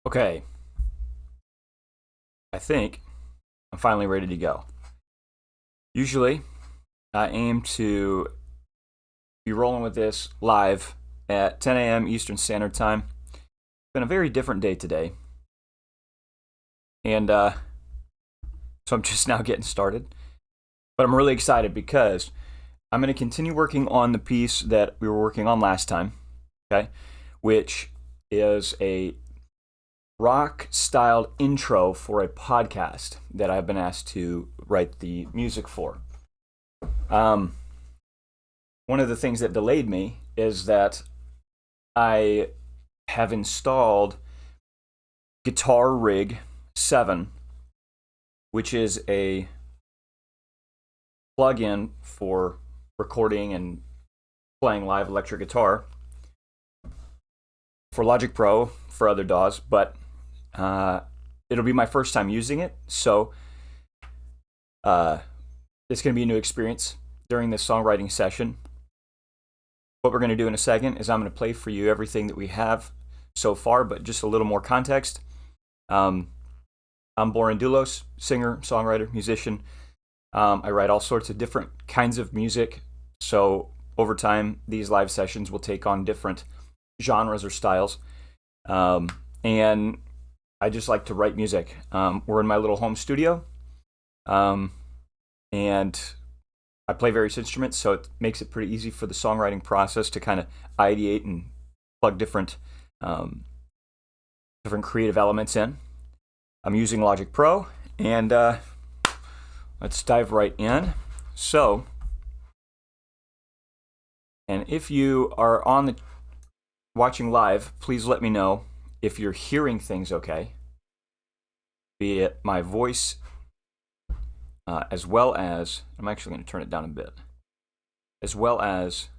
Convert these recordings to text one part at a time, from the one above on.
Okay, I think I'm finally ready to go. Usually, I aim to be rolling with this live at 10 a.m. Eastern Standard Time. It's been a very different day today. And so I'm just now getting started. But I'm really excited because I'm going to continue working on the piece that we were working on last time, okay? Which is a rock-styled intro for a podcast that I've been asked to write the music for. One of the things that delayed me is that I have installed Guitar Rig 7, which is a plug-in for recording and playing live electric guitar for Logic Pro, for other DAWs, but it'll be my first time using it, so it's going to be a new experience during this songwriting session. What we're going to do in a second is I'm going to play for you everything that we have so far, but just a little more context. I'm Borin Doulos, singer, songwriter, musician. I write all sorts of different kinds of music, so over time these live sessions will take on different genres or styles. And I just like to write music. We're in my little home studio, and I play various instruments, so it makes it pretty easy for the songwriting process to kind of ideate and plug different creative elements in. I'm using Logic Pro, and let's dive right in. So, and if you are on the watching live, please let me know if you're hearing things okay, be it my voice, as well as, I'm actually going to turn it down a bit, as well as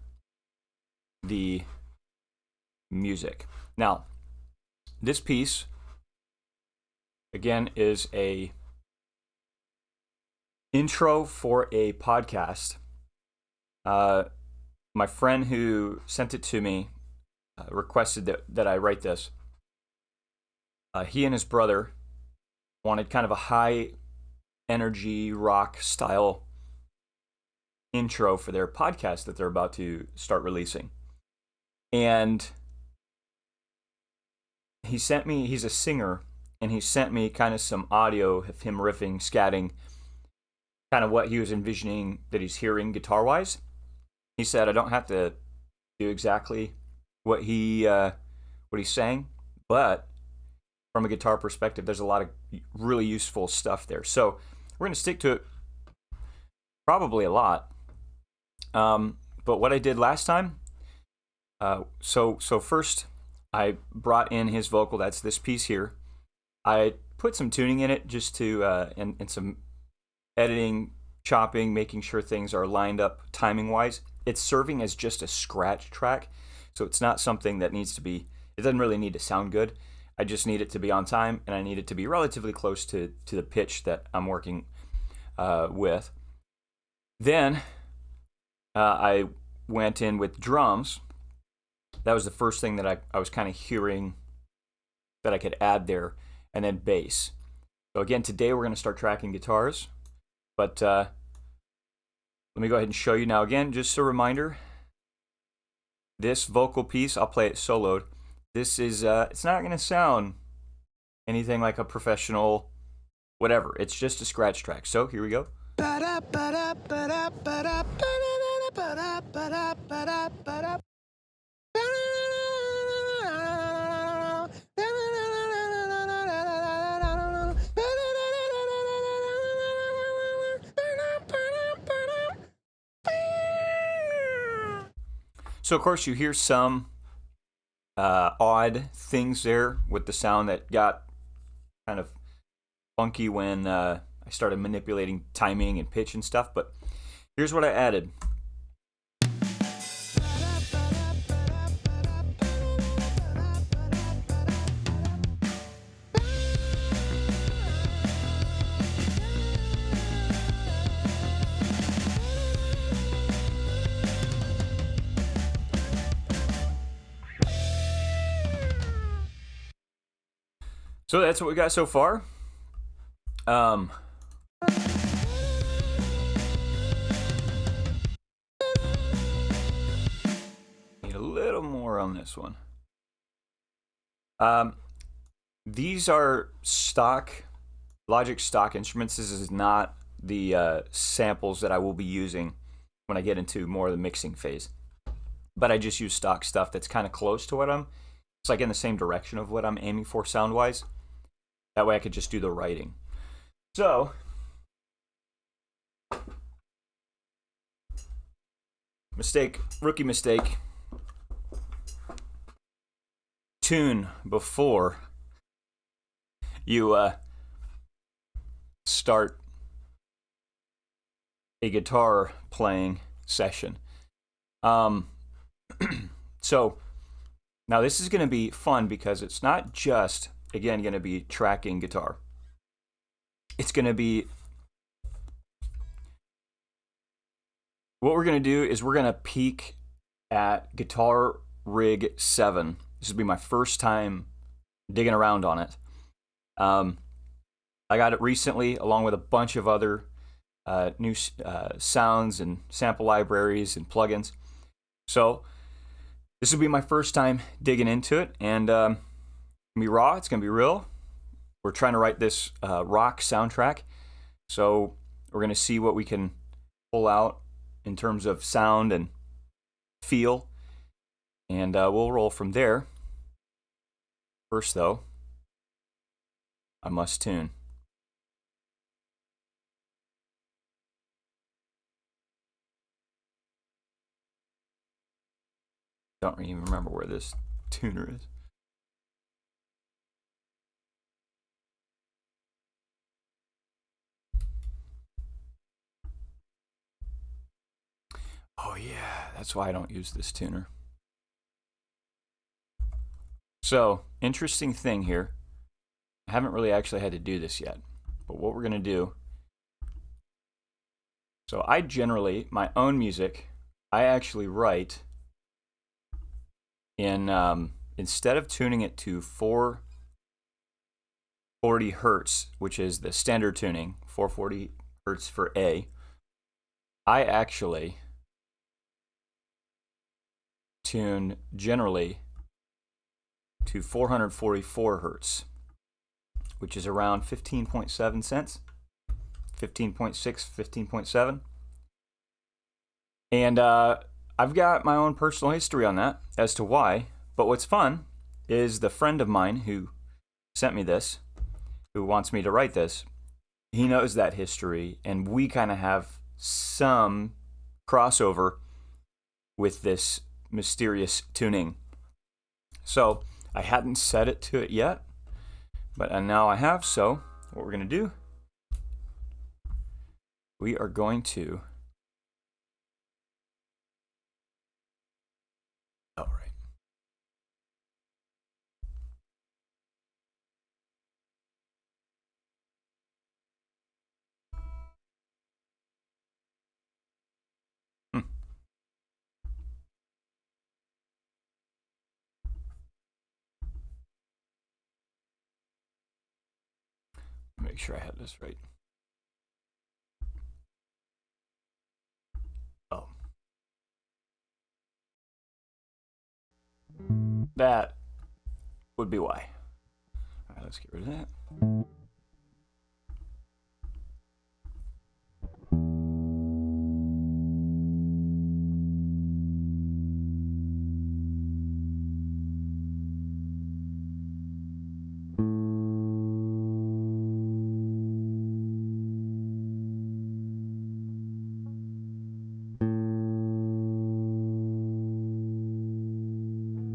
the music. Now, this piece, again, is a intro for a podcast. My friend who sent it to me requested that I write this. He and his brother wanted kind of a high energy rock style intro for their podcast that they're about to start releasing. And he's a singer, and he sent me kind of some audio of him riffing, scatting, kind of what he was envisioning that he's hearing guitar wise. He said I don't have to do exactly what he's saying, but from a guitar perspective, there's a lot of really useful stuff there. So we're going to stick to it probably a lot. But what I did last time, so first I brought in his vocal. That's this piece here. I put some tuning in it just to, and some editing, chopping, making sure things are lined up timing-wise. It's serving as just a scratch track, so it's not something that needs to be, it doesn't really need to sound good. I just need it to be on time, and I need it to be relatively close to the pitch that I'm working with. Then I went in with drums. That was the first thing that I was kind of hearing that I could add there, and then bass. So again, today we're going to start tracking guitars, but let me go ahead and show you now. Again, just a reminder, this vocal piece, I'll play it soloed. This is, it's not going to sound anything like a professional whatever. It's just a scratch track. So here we go. So of course you hear some odd things there with the sound that got kind of funky when I started manipulating timing and pitch and stuff, but here's what I added. So that's what we got so far. Need a little more on this one. These are Logic stock instruments. This is not the samples that I will be using when I get into more of the mixing phase. But I just use stock stuff that's kind of close to what it's like in the same direction of what I'm aiming for sound-wise. That way I could just do the writing. So, rookie mistake. Tune before you start a guitar playing session. So now this is going to be fun because it's not just, again, going to be tracking guitar. It's going to be, what we're going to do is we're going to peek at Guitar Rig 7. This will be my first time digging around on it. I got it recently along with a bunch of other new sounds and sample libraries and plugins. So this will be my first time digging into it, and it's going to be raw, it's going to be real. We're trying to write this rock soundtrack, so we're going to see what we can pull out in terms of sound and feel, and we'll roll from there. First, though, I must tune. Don't even remember where this tuner is. Oh yeah, that's why I don't use this tuner. So, interesting thing here. I haven't really actually had to do this yet, but what we're going to do. So I generally, my own music, I actually write in, instead of tuning it to 440 hertz, which is the standard tuning, 440 hertz for A, I actually tune generally to 444 hertz, which is around 15.7 cents, 15.6, 15.7. And I've got my own personal history on that as to why. But what's fun is the friend of mine who sent me this, who wants me to write this, he knows that history, and we kind of have some crossover with this mysterious tuning. So I hadn't set it to it yet, but now I have. So what we're going to do, we are going to, all right. Make sure I have this right. Oh. That would be why. All right, let's get rid of that.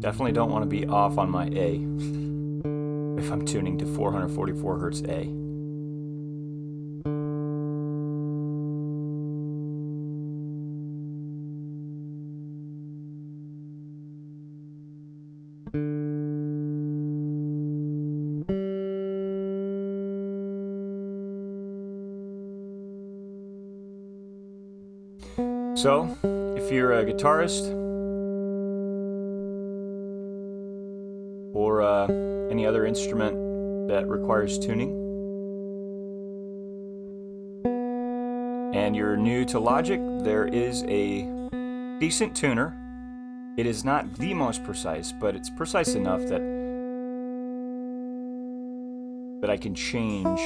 Definitely don't want to be off on my A if I'm tuning to 444 hertz A. So, if you're a guitarist or any other instrument that requires tuning, and you're new to Logic, there is a decent tuner. It is not the most precise, but it's precise enough that I can change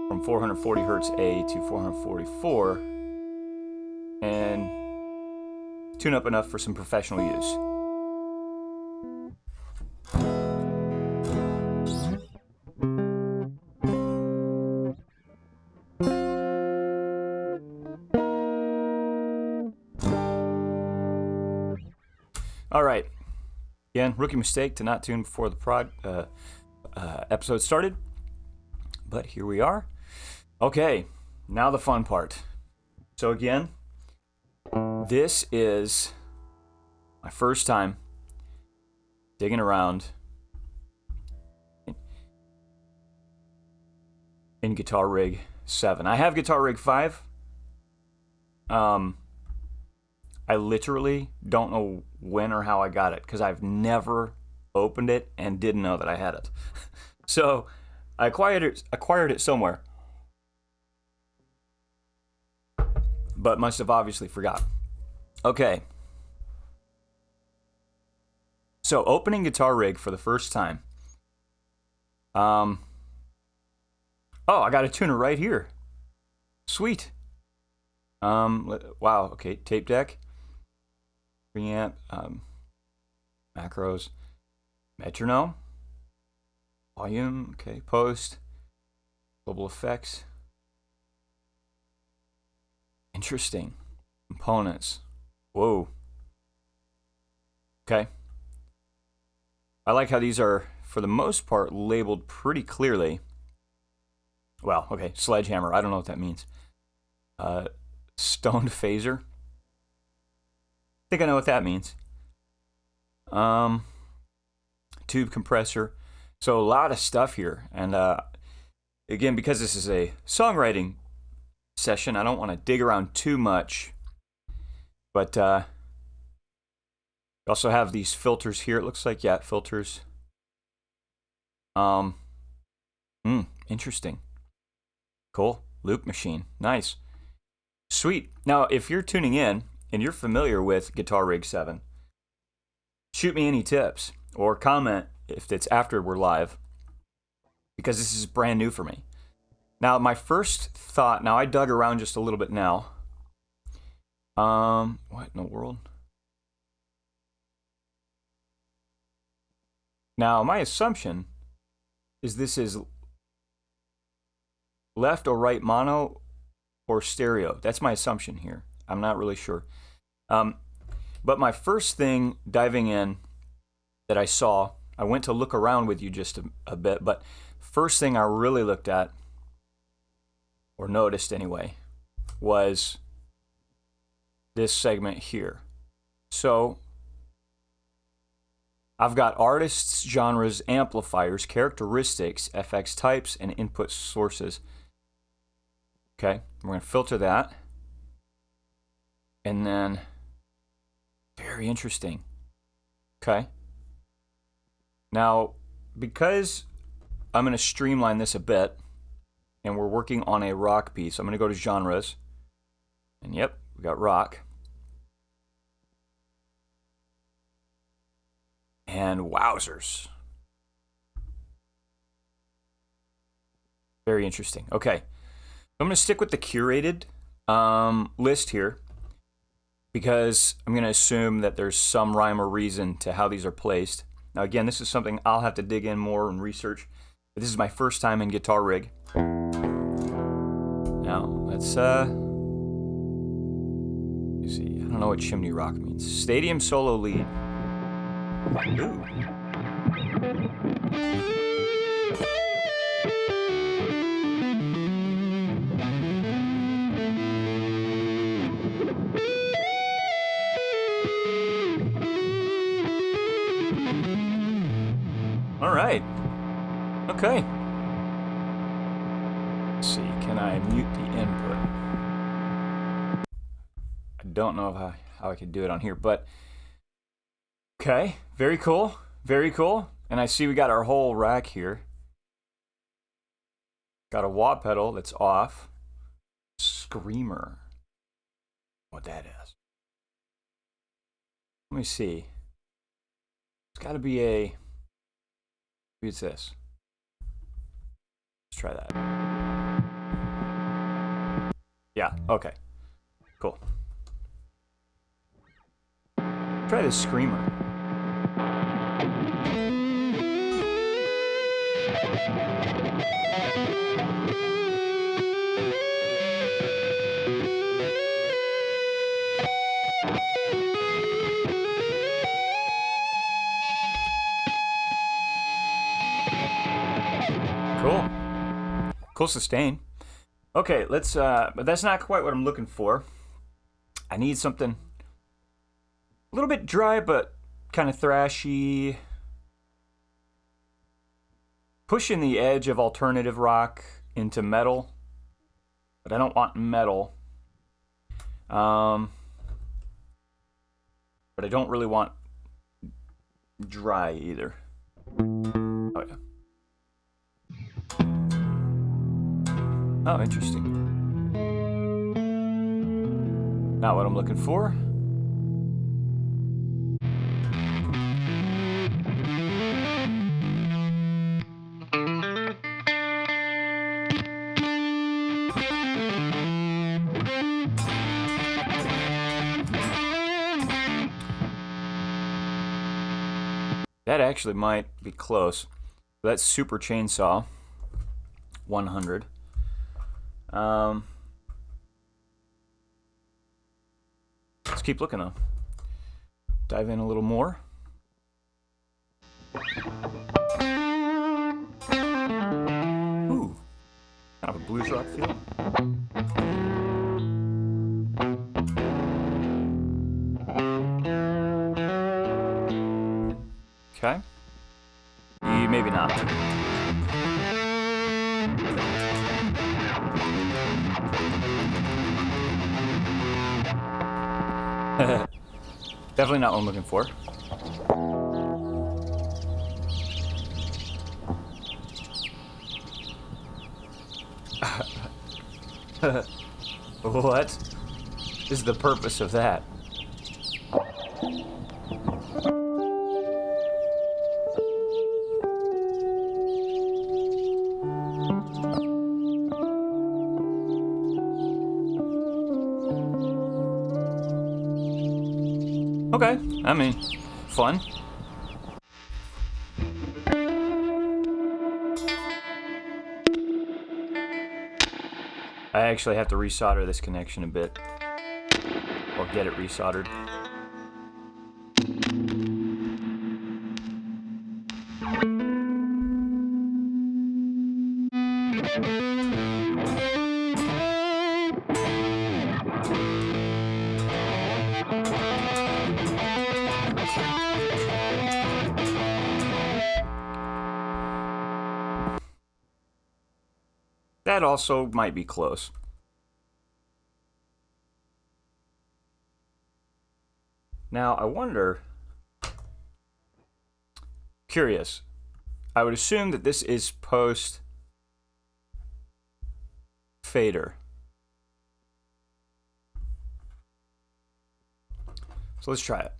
from 440 Hertz A to 444 and tune up enough for some professional use. All right. Again, rookie mistake to not tune before the episode started, but here we are. Okay, now the fun part. So again, this is my first time digging around in Guitar Rig 7. I have Guitar Rig 5. I literally don't know when or how I got it because I've never opened it and didn't know that I had it. So I acquired it somewhere, but must have obviously forgot. Okay. So opening Guitar Rig for the first time. Oh, I got a tuner right here. Sweet. Wow. Okay, tape deck. Preamp, macros, metronome, volume, okay, post, global effects. Interesting. Components. Whoa. Okay. I like how these are, for the most part, labeled pretty clearly. Well, okay, sledgehammer. I don't know what that means. Stoned phaser. I think I know what that means. Tube compressor. So a lot of stuff here. And again, because this is a songwriting session, I don't want to dig around too much. But we also have these filters here. It looks like, yeah, filters. Interesting. Cool. Loop machine. Nice. Sweet. Now, if you're tuning in and you're familiar with Guitar Rig 7, shoot me any tips or comment if it's after we're live, because this is brand new for me. Now, my first thought, now I dug around just a little bit now. What in the world? Now, my assumption is this is left or right mono or stereo. That's my assumption here. I'm not really sure. But my first thing diving in that I saw, I went to look around with you just a bit, but first thing I really looked at, or noticed anyway, was this segment here. So I've got artists, genres, amplifiers, characteristics, FX types, and input sources. Okay, we're going to filter that. And then, very interesting. Okay. Now, because I'm going to streamline this a bit, and we're working on a rock piece, I'm going to go to genres. And yep, we got rock. And wowzers. Very interesting. Okay. I'm going to stick with the curated list here, because I'm going to assume that there's some rhyme or reason to how these are placed. Now, again, this is something I'll have to dig in more and research. But this is my first time in Guitar Rig. Now, let's see. I don't know what chimney rock means. Stadium solo lead. Ooh. All right. Okay. Let's see. Can I mute the input? I don't know how I could do it on here, but okay. Very cool. Very cool. And I see we got our whole rack here. Got a wah pedal that's off. Screamer. What that is. Let me see. It's got to be a... Maybe it's this. Let's try that. Yeah, okay. Cool. Try this screamer. Cool. Cool sustain. Okay, let's but that's not quite what I'm looking for. I need something a little bit dry but kind of thrashy. Pushing the edge of alternative rock into metal. But I don't want metal. But I don't really want dry either. Oh yeah. Oh, interesting. Not what I'm looking for. That actually might be close. That's Super Chainsaw 100. Let's keep looking though. Dive in a little more. Ooh, kind of a blues rock feel. Okay. Maybe not. Definitely not what I'm looking for. What is the purpose of that? Okay, I mean, fun. I actually have to resolder this connection a bit, or get it resoldered. That also might be close. Now, I wonder... Curious. I would assume that this is post fader. So let's try it.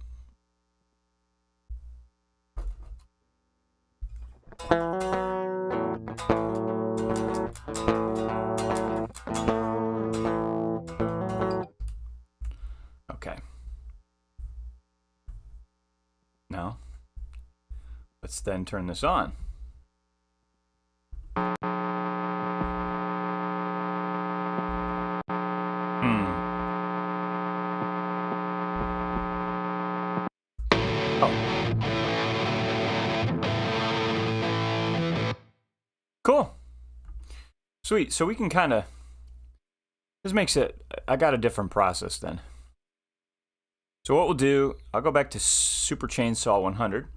Okay. Now, let's then turn this on. Oh. Cool. Sweet. So we can kind of... This makes it... I got a different process then. So what we'll do, I'll go back to Super Chainsaw 100.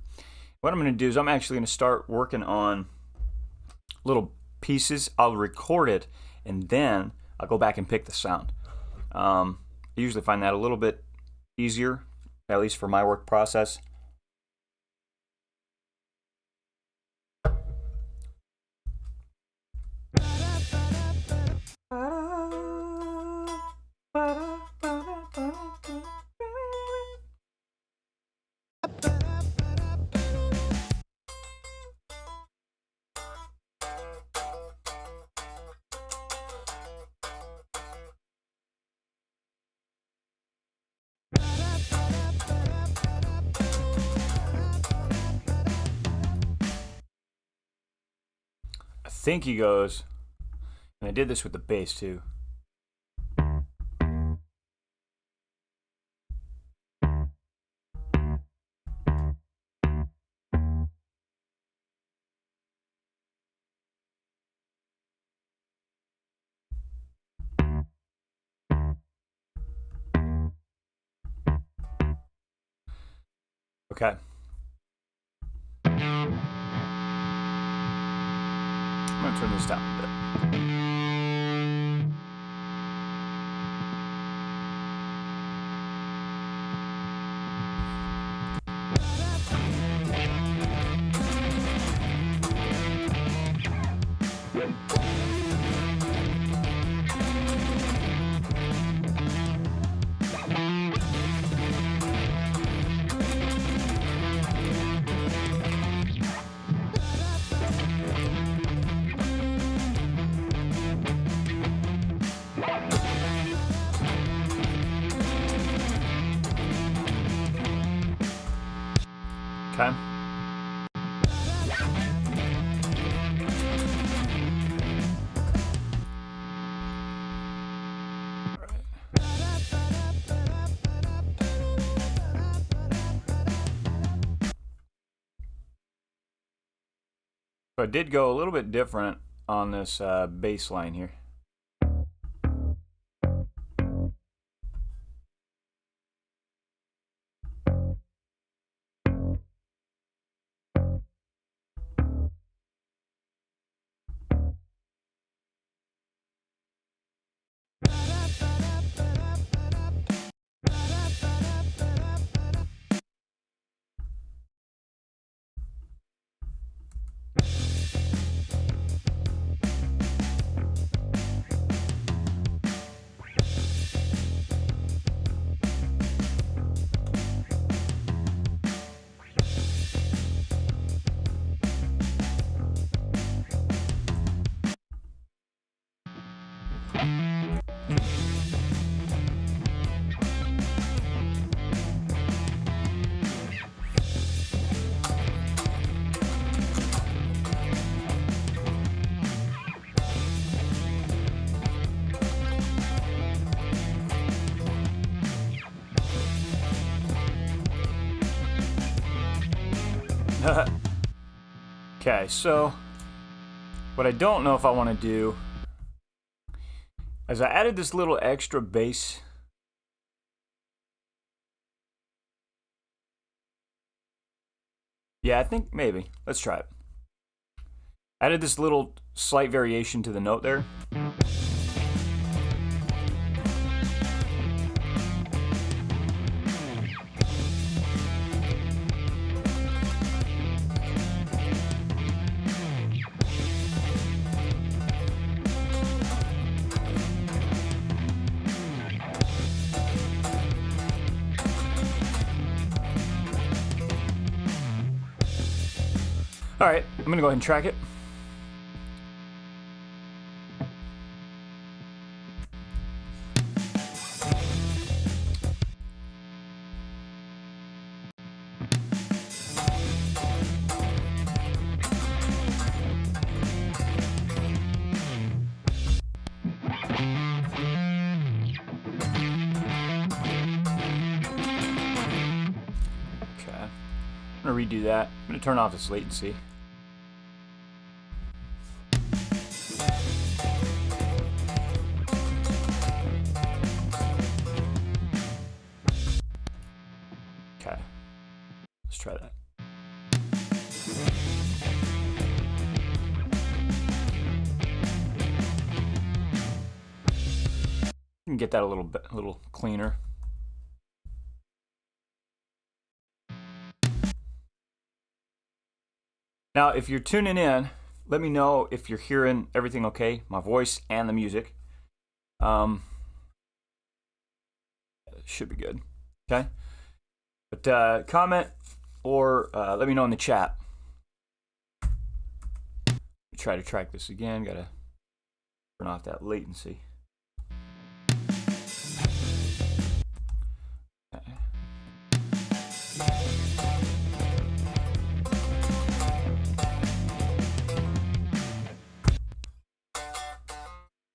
What I'm going to do is I'm actually going to start working on little pieces. I'll record it, and then I'll go back and pick the sound. I usually find that a little bit easier, at least for my work process. think he goes, and I did this with the bass too. Okay. I'm going to turn this down a bit. Okay. So I did go a little bit different on this bass line here. Okay, so what I don't know if I want to do is I added this little extra bass. Yeah, I think maybe. Let's try it. Added this little slight variation to the note there. All right, I'm gonna go ahead and track it. Okay, I'm gonna redo that. I'm gonna turn off this latency. Okay, let's try that. You can get that a little cleaner. Now, if you're tuning in, let me know if you're hearing everything okay, my voice and the music. Should be good. Okay. But comment or let me know in the chat. Try to track this again. Gotta turn off that latency. Okay.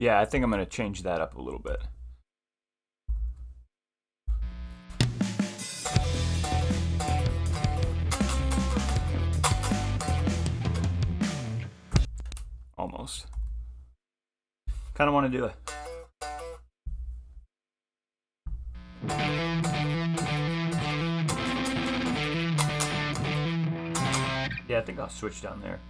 Yeah, I think I'm going to change that up a little bit. Almost. Kind of want to do it. Yeah, I think I'll switch down there.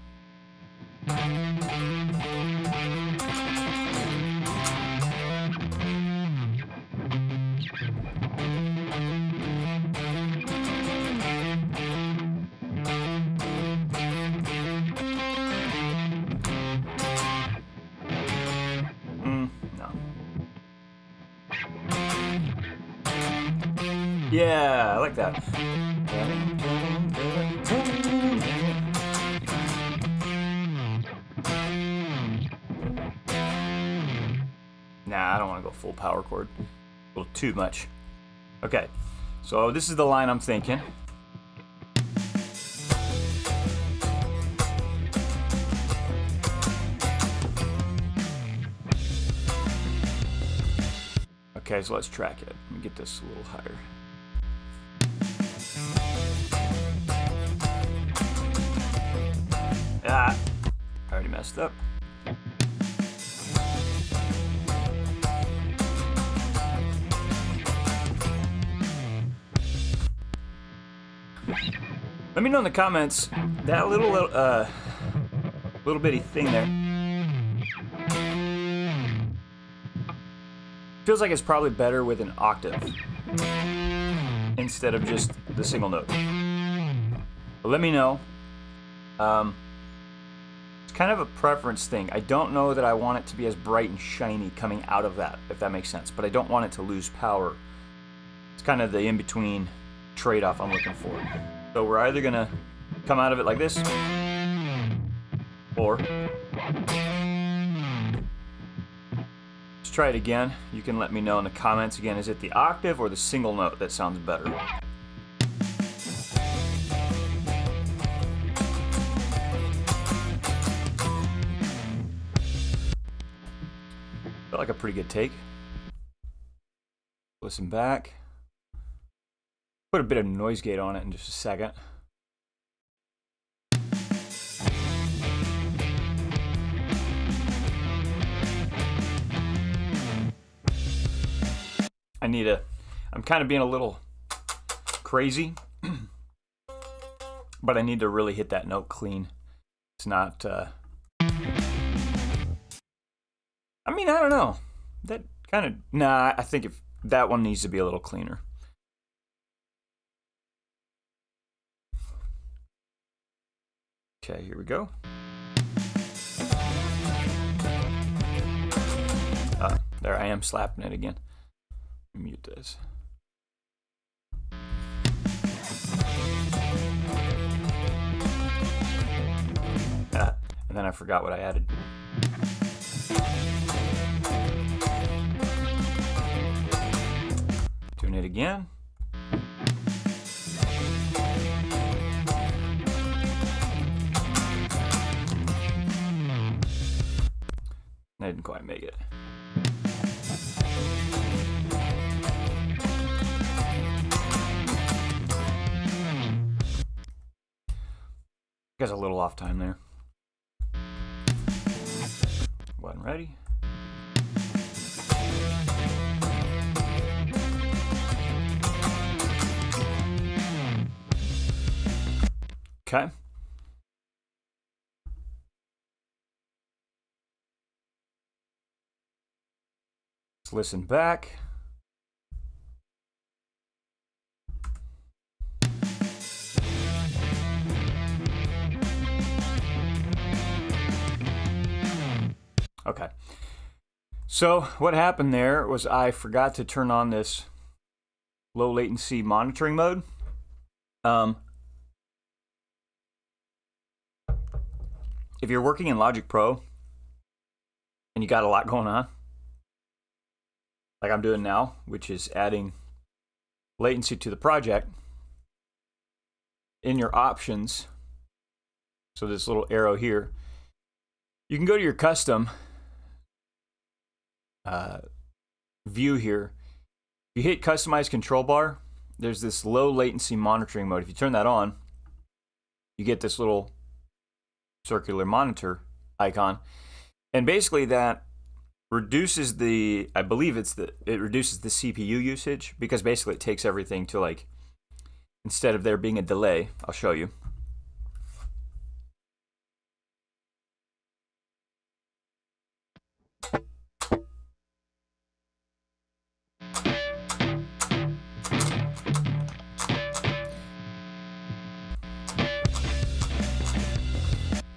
No. Yeah, I like that. Nah, I don't want to go full power chord. A little too much. Okay, so this is the line I'm thinking. Okay, so let's track it. Let me get this a little higher. Ah, I already messed up. Let me know in the comments that little bitty thing there. Feels like it's probably better with an octave instead of just the single note. But let me know. It's kind of a preference thing. I don't know that I want it to be as bright and shiny coming out of that, if that makes sense. But I don't want it to lose power. It's kind of the in-between trade-off I'm looking for. So we're either gonna come out of it like this, or let's try it again. You can let me know in the comments again, is it the octave or the single note that sounds better? Felt like a pretty good take. Listen back. Put a bit of noise gate on it in just a second. I'm kind of being a little crazy, but I need to really hit that note clean. It's not, I mean, I don't know. That kind of, nah, I think if that one needs to be a little cleaner. Okay, here we go. There I am slapping it again. Mute this. And then I forgot what I added. Tune it again. I didn't quite make it. Guess a little off time there. Wasn't ready. Okay. Let's listen back. Okay. So what happened there was I forgot to turn on this low latency monitoring mode. If you're working in Logic Pro and you got a lot going on, like I'm doing now, which is adding latency to the project, in your options, so this little arrow here, you can go to your custom view here. If you hit customize control bar, there's this low latency monitoring mode. If you turn that on, you get this little circular monitor icon, and basically that reduces the, I believe it reduces the CPU usage, because basically it takes everything to, like, instead of there being a delay, I'll show you.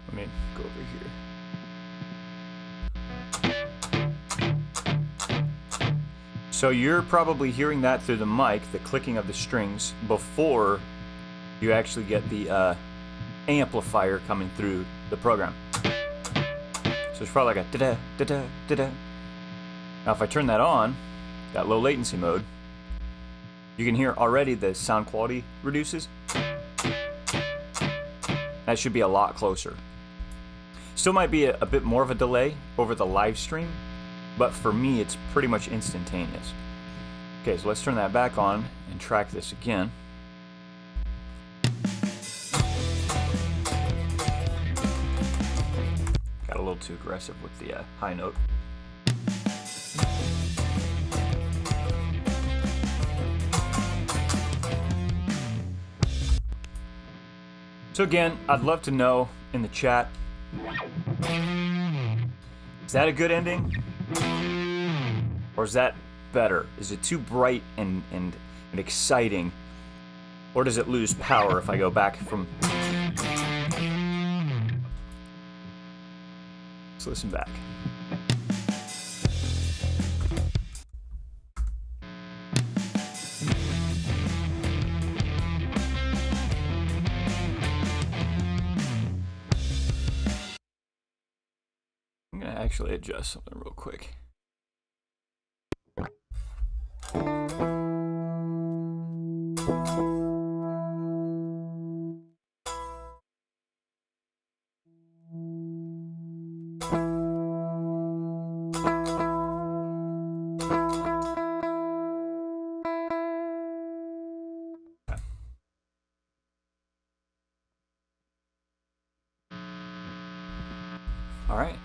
Let me go over here. So you're probably hearing that through the mic, the clicking of the strings, before you actually get the amplifier coming through the program. So it's probably like a da-da, da-da, da-da. Now if I turn that on, that low latency mode, you can hear already the sound quality reduces. That should be a lot closer. Still might be a bit more of a delay over the live stream, but for me it's pretty much instantaneous. Okay, so let's turn that back on and track this again. Got a little too aggressive with the high note. So again, I'd love to know in the chat, is that a good ending? Or is that better? Is it too bright and exciting? Or does it lose power if I go back from... Let's listen back. I'm gonna actually adjust something real quick. All right.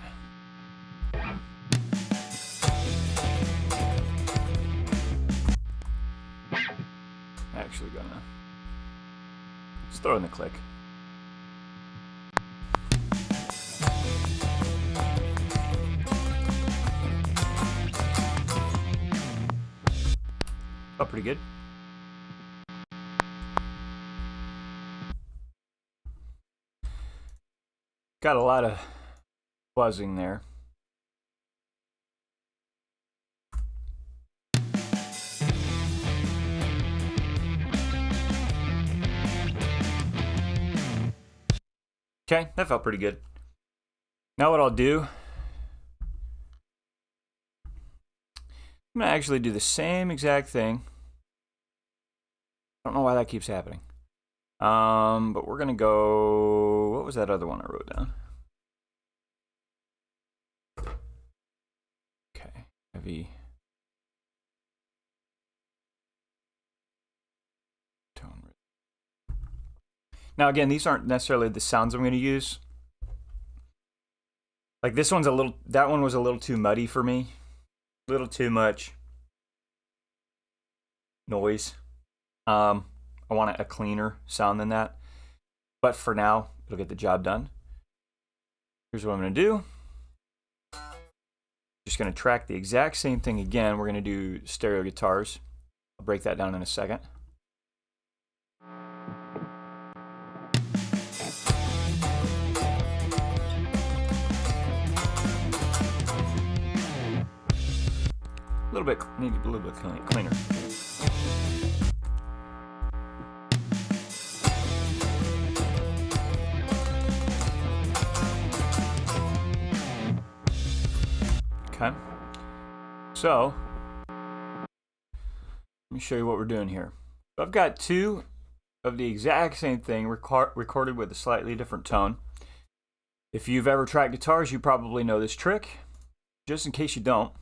Actually gonna let's throw in the click. Oh, pretty good. Got a lot of buzzing there. Okay, that felt pretty good. Now what I'll do, I'm gonna actually do the same exact thing. I don't know why that keeps happening. But we're gonna go, what was that other one I wrote down? Okay, heavy tone. Now again, these aren't necessarily the sounds I'm gonna use. Like this one's a little, that one was a little too muddy for me. A little too much noise. I want a cleaner sound than that. But for now, it'll get the job done. Here's what I'm going to do. Just going to track the exact same thing again. We're going to do stereo guitars. I'll break that down in a second. A little bit, need a little bit cleaner. Okay, so let me show you what we're doing here. So I've got two of the exact same thing recorded with a slightly different tone. If you've ever tracked guitars, you probably know this trick. Just in case you don't,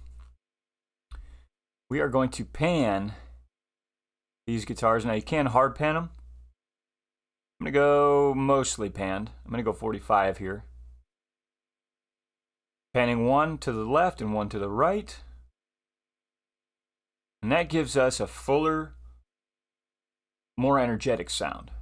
we are going to pan these guitars. Now you can hard pan them. I'm going to go mostly panned. I'm going to go 45 here. Panning one to the left and one to the right. And that gives us a fuller, more energetic sound.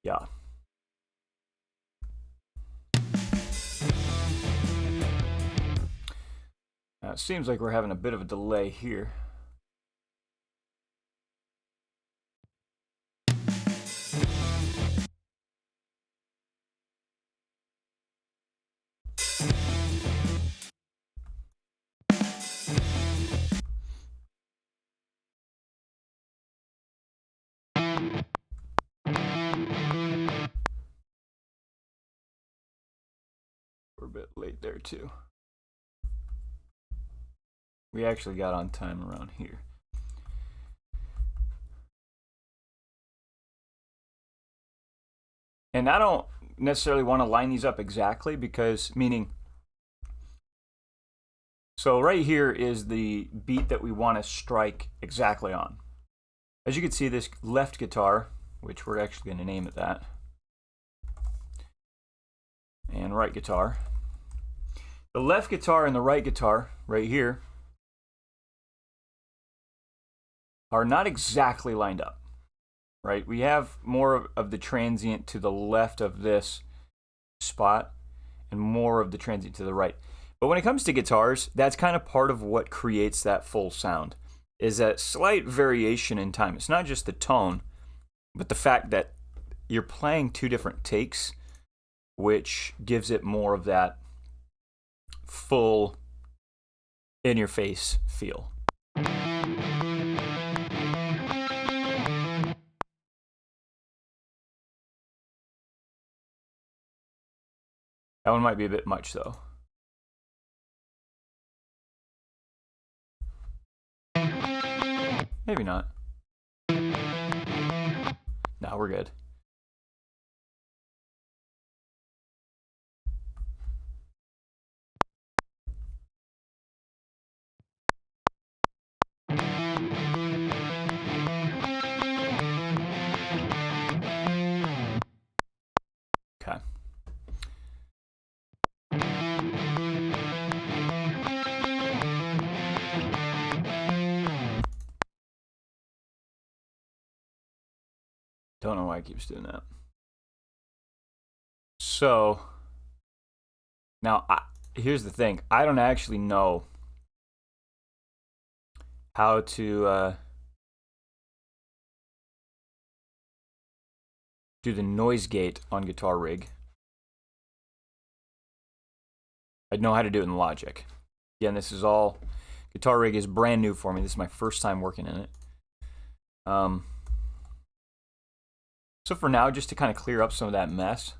Yeah. Now it seems like we're having a bit of a delay here. We're a bit late there too. We actually got on time around here. And I don't necessarily want to line these up exactly because, meaning, so right here is the beat that we want to strike exactly on. As you can see, this left guitar, which we're actually going to name it that, and right guitar. The left guitar and the right guitar, right here, are not exactly lined up, right? We have more of the transient to the left of this spot and more of the transient to the right. But when it comes to guitars, that's kind of part of what creates that full sound, is that slight variation in time. It's not just the tone, but the fact that you're playing two different takes, which gives it more of that full, in-your-face feel. That one might be a bit much, though. Maybe not. No, we're good. Okay. Don't know why it keeps doing that. So, now, here's the thing. I don't actually know how to do the noise gate on Guitar Rig. I know how to do it in Logic. Again, this is all, Guitar Rig is brand new for me. This is my first time working in it. So for now, just to kind of clear up some of that mess,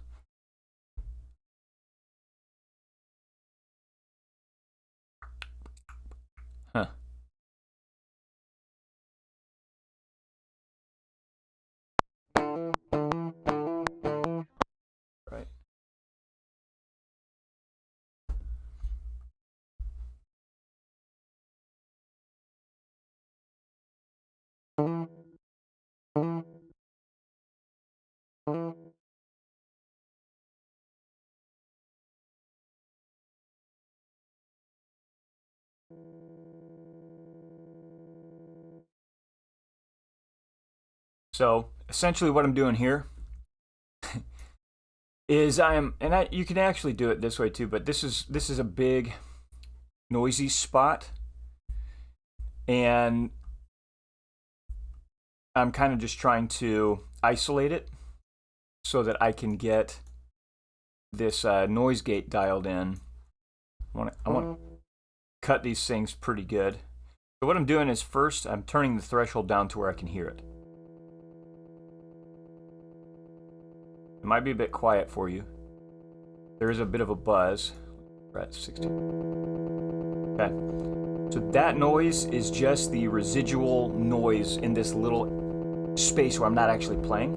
right. So essentially what I'm doing here is you can actually do it this way too, but this is a big noisy spot, and I'm kind of just trying to isolate it so that I can get this noise gate dialed in. I want to cut these things pretty good. So what I'm doing is first I'm turning the threshold down to where I can hear it. It might be a bit quiet for you. There is a bit of a buzz. fret 16. Okay. So that noise is just the residual noise in this little space where I'm not actually playing.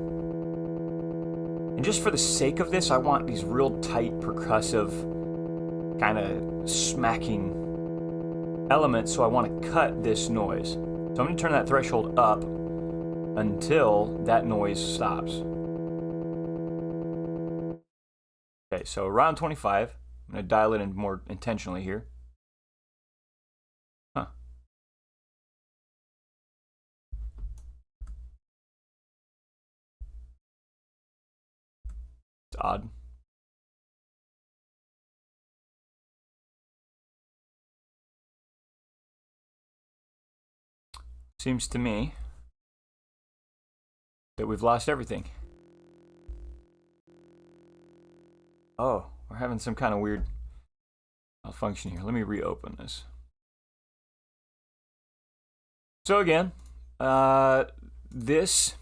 And just for the sake of this, I want these real tight, percussive, kind of smacking elements, so I want to cut this noise. So I'm going to turn that threshold up until that noise stops. Okay, so around 25. I'm going to dial it in more intentionally here. Huh. It's odd. Seems to me that we've lost everything. Oh, we're having some kind of weird malfunction here. Let me reopen this. So again, this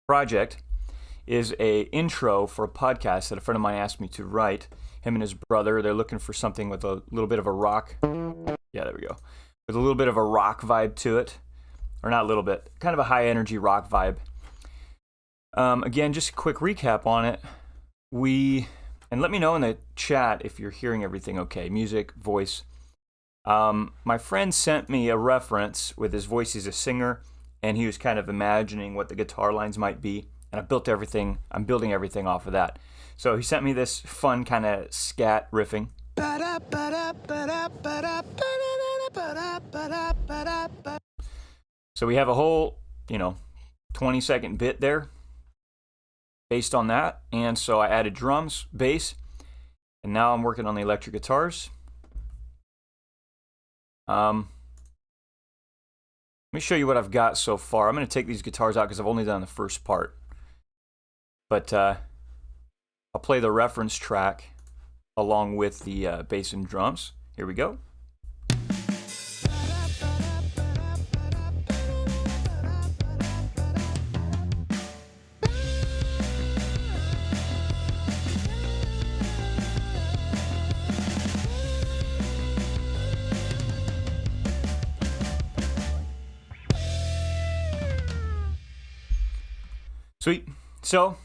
project is a intro for a podcast that a friend of mine asked me to write. Him and his brother, they're looking for something with a little bit of a rock. Yeah, there we go. With a little bit of a rock vibe to it. Or not a little bit, kind of a high energy rock vibe. Again, just a quick recap on it. And let me know in the chat if you're hearing everything okay. Music, voice. My friend sent me a reference with his voice. He's a singer, and he was kind of imagining what the guitar lines might be. And I'm building everything off of that. So he sent me this fun kind of scat riffing. So we have a whole, 20-second bit there based on that. And so I added drums, bass, and now I'm working on the electric guitars. Let me show you what I've got so far. I'm going to take these guitars out because I've only done the first part. But I'll play the reference track along with the bass and drums. Here we go. Sweet. So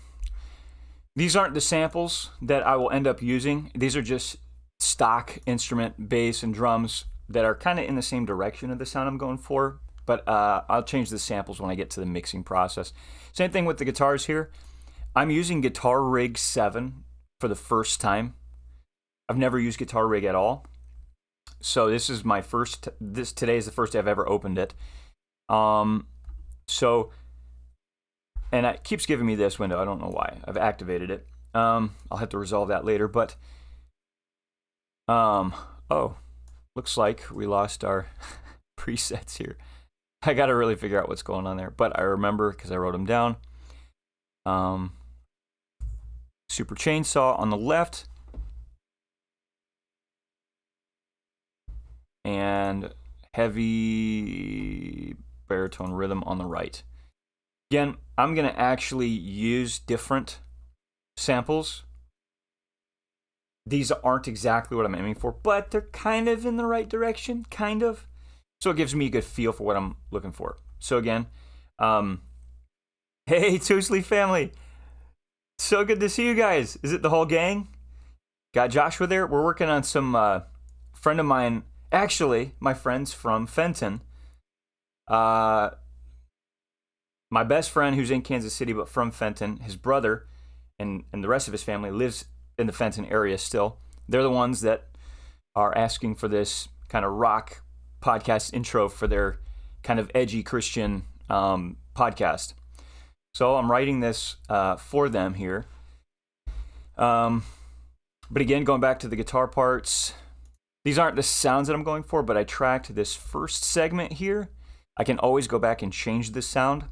these aren't the samples that I will end up using. These are just stock instrument, bass, and drums that are kind of in the same direction of the sound I'm going for. But I'll change the samples when I get to the mixing process. Same thing with the guitars here. I'm using Guitar Rig 7 for the first time. I've never used Guitar Rig at all. So this is my first, today is the first day I've ever opened it. And it keeps giving me this window. I don't know why. I've activated it. I'll have to resolve that later. But, looks like we lost our presets here. I got to really figure out what's going on there. But I remember because I wrote them down. Super Chainsaw on the left. And heavy baritone rhythm on the right. Again, I'm going to actually use different samples. These aren't exactly what I'm aiming for, but they're kind of in the right direction, kind of. So it gives me a good feel for what I'm looking for. So again, hey, Toosley family. So good to see you guys. Is it the whole gang? Got Joshua there. We're working on some friend of mine, actually, my friends from Fenton. My best friend who's in Kansas City but from Fenton, his brother and the rest of his family lives in the Fenton area still. They're the ones that are asking for this kind of rock podcast intro for their kind of edgy Christian podcast. So I'm writing this for them here. But again, going back to the guitar parts, these aren't the sounds that I'm going for, but I tracked this first segment here. I can always go back and change the sound.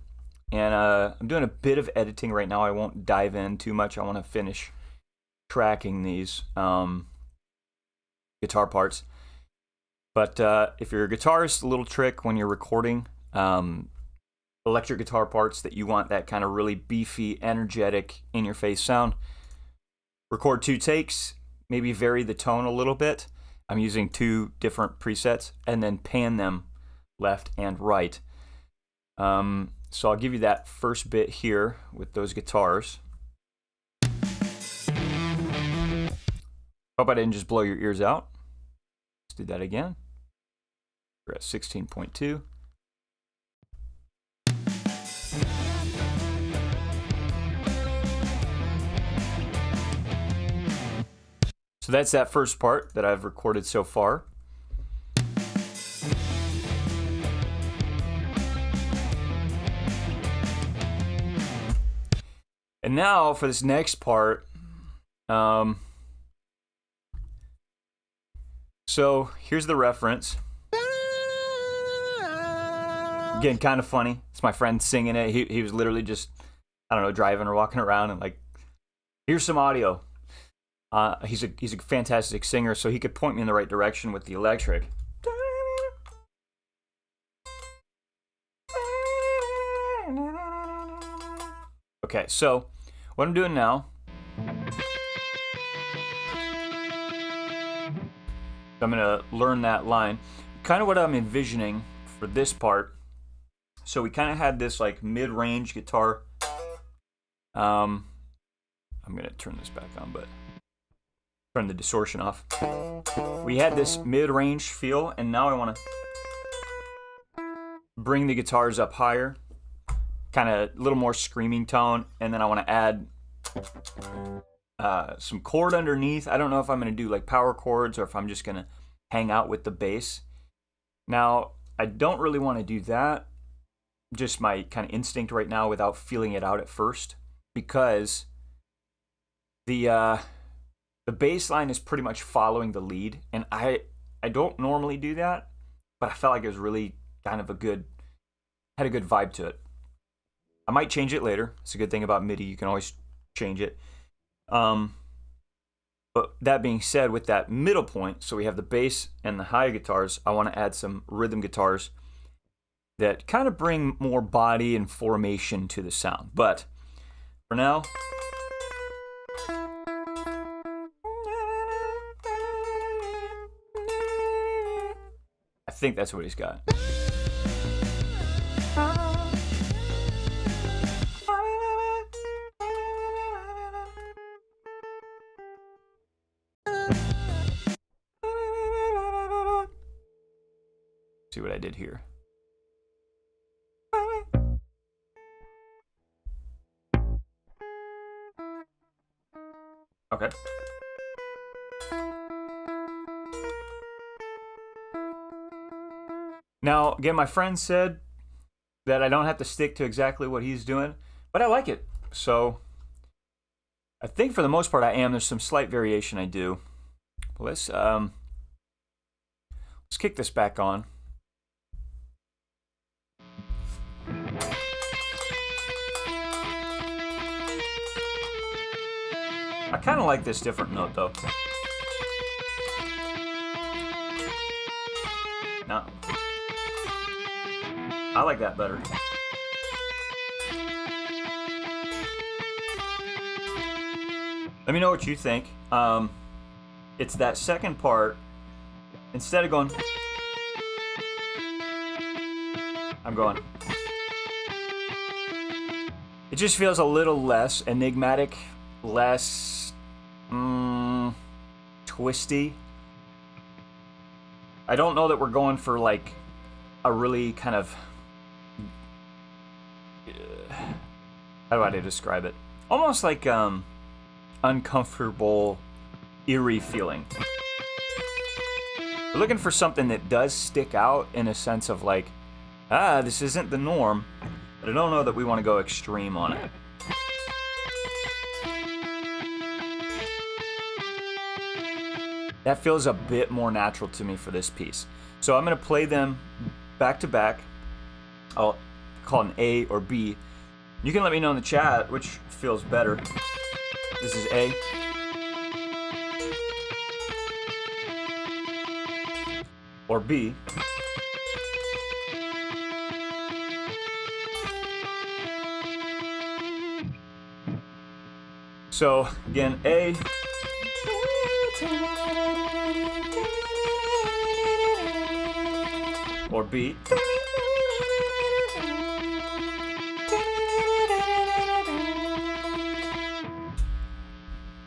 And I'm doing a bit of editing right now. I won't dive in too much. I want to finish tracking these guitar parts. But if you're a guitarist, a little trick when you're recording electric guitar parts that you want that kind of really beefy, energetic, in-your-face sound. Record 2 takes, maybe vary the tone a little bit. I'm using 2 different presets and then pan them left and right. So I'll give you that first bit here with those guitars. Hope I didn't just blow your ears out. Let's do that again. We're at 16.2. So that's that first part that I've recorded so far. And now for this next part, so here's the reference. Again, kind of funny. It's my friend singing it. He was literally just, I don't know, driving or walking around and like, here's some audio. He's a fantastic singer, so he could point me in the right direction with the electric. Okay, so what I'm doing now, I'm gonna learn that line. Kind of what I'm envisioning for this part. So we kind of had this like mid-range guitar. I'm gonna turn this back on, but turn the distortion off. We had this mid-range feel, and now I want to bring the guitars up higher, kind of a little more screaming tone, and then I want to add some chord underneath. I don't know if I'm going to do like power chords or if I'm just going to hang out with the bass. Now, I don't really want to do that, just my kind of instinct right now without feeling it out at first, because the bass line is pretty much following the lead, and I don't normally do that, but I felt like it was really kind of had a good vibe to it. I might change it later. It's a good thing about MIDI, you can always change it. But that being said, with that middle point, so we have the bass and the high guitars, I want to add some rhythm guitars that kind of bring more body and formation to the sound. But for now, I think that's what he's got. See what I did here. Okay. Now, again, my friend said that I don't have to stick to exactly what he's doing, but I like it. So I think for the most part I am. There's some slight variation I do. Let's kick this back on. I kind of like this different note though. No. I like that better. Let me know what you think. It's that second part. Instead of going, I'm going. It just feels a little less enigmatic, less twisty. I don't know that we're going for like a really kind of how do I describe it? Almost like uncomfortable, eerie feeling. We're looking for something that does stick out in a sense of like, this isn't the norm, but I don't know that we want to go extreme on it. That feels a bit more natural to me for this piece. So I'm going to play them back to back. I'll call it an A or B. You can let me know in the chat which feels better. This is A. Or B. So again, A. or B.